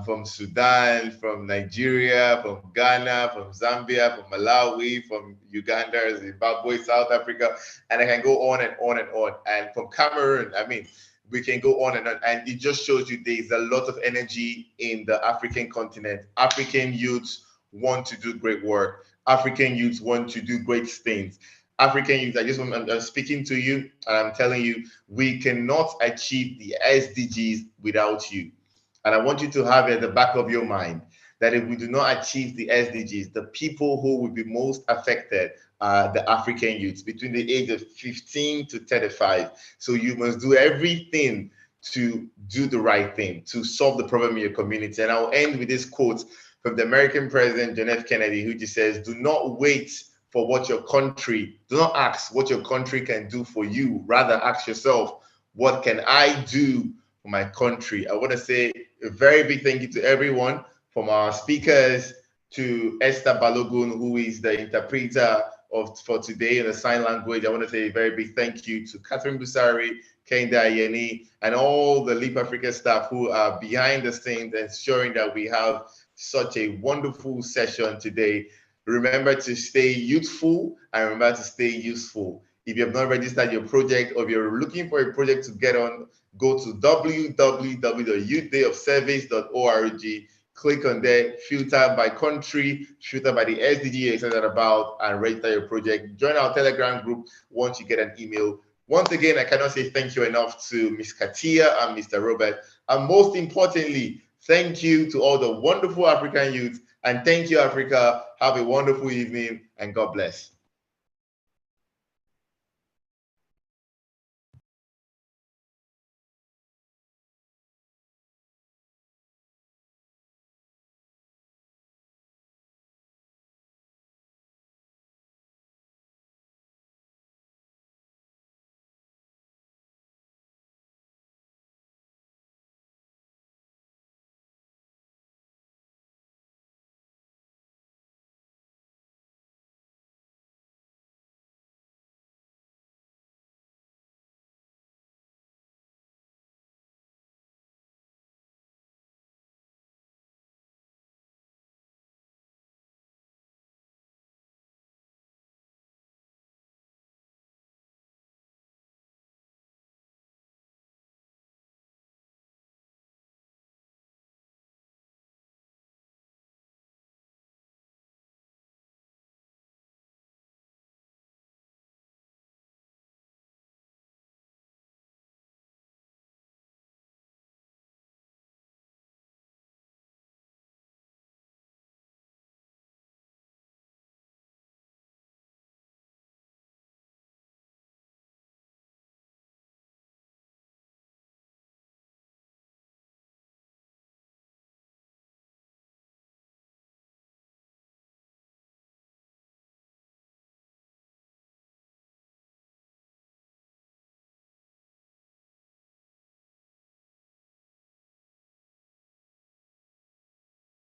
from Sudan, from Nigeria, from Ghana, from Zambia, from Malawi, from Uganda, Zimbabwe, South Africa, and I can go on and on and on. And from Cameroon, I mean, we can go on, and it just shows you there's a lot of energy in the African continent. African youths want to do great work. African youths want to do great things. African youth, I'm speaking to you and I'm telling you, we cannot achieve the SDGs without you. And I want you to have it at the back of your mind that if we do not achieve the SDGs, the people who will be most affected are the African youths between the age of 15 to 35. So you must do everything to do the right thing, to solve the problem in your community. And I'll end with this quote from the American President John F. Kennedy, who just says, do not wait for what your country, do not ask what your country can do for you. Rather ask yourself, what can I do for my country? I want to say a very big thank you to everyone, from our speakers to Esther Balogun, who is the interpreter for today in the sign language. I want to say a very big thank you to Catherine Busari, Kenda Ayeni, and all the Leap Africa staff who are behind the scenes ensuring that we have such a wonderful session today. Remember to stay youthful and remember to stay useful. If you have not registered your project, or if you're looking for a project to get on, go to www.youthdayofservice.org. Click on there, filter by country, filter by the SDG you're excited about, and register your project. Join our Telegram group once you get an email. Once again, I cannot say thank you enough to Ms. Katia and Mr. Robert. And most importantly, thank you to all the wonderful African youth. And thank you, Africa. Have a wonderful evening and God bless.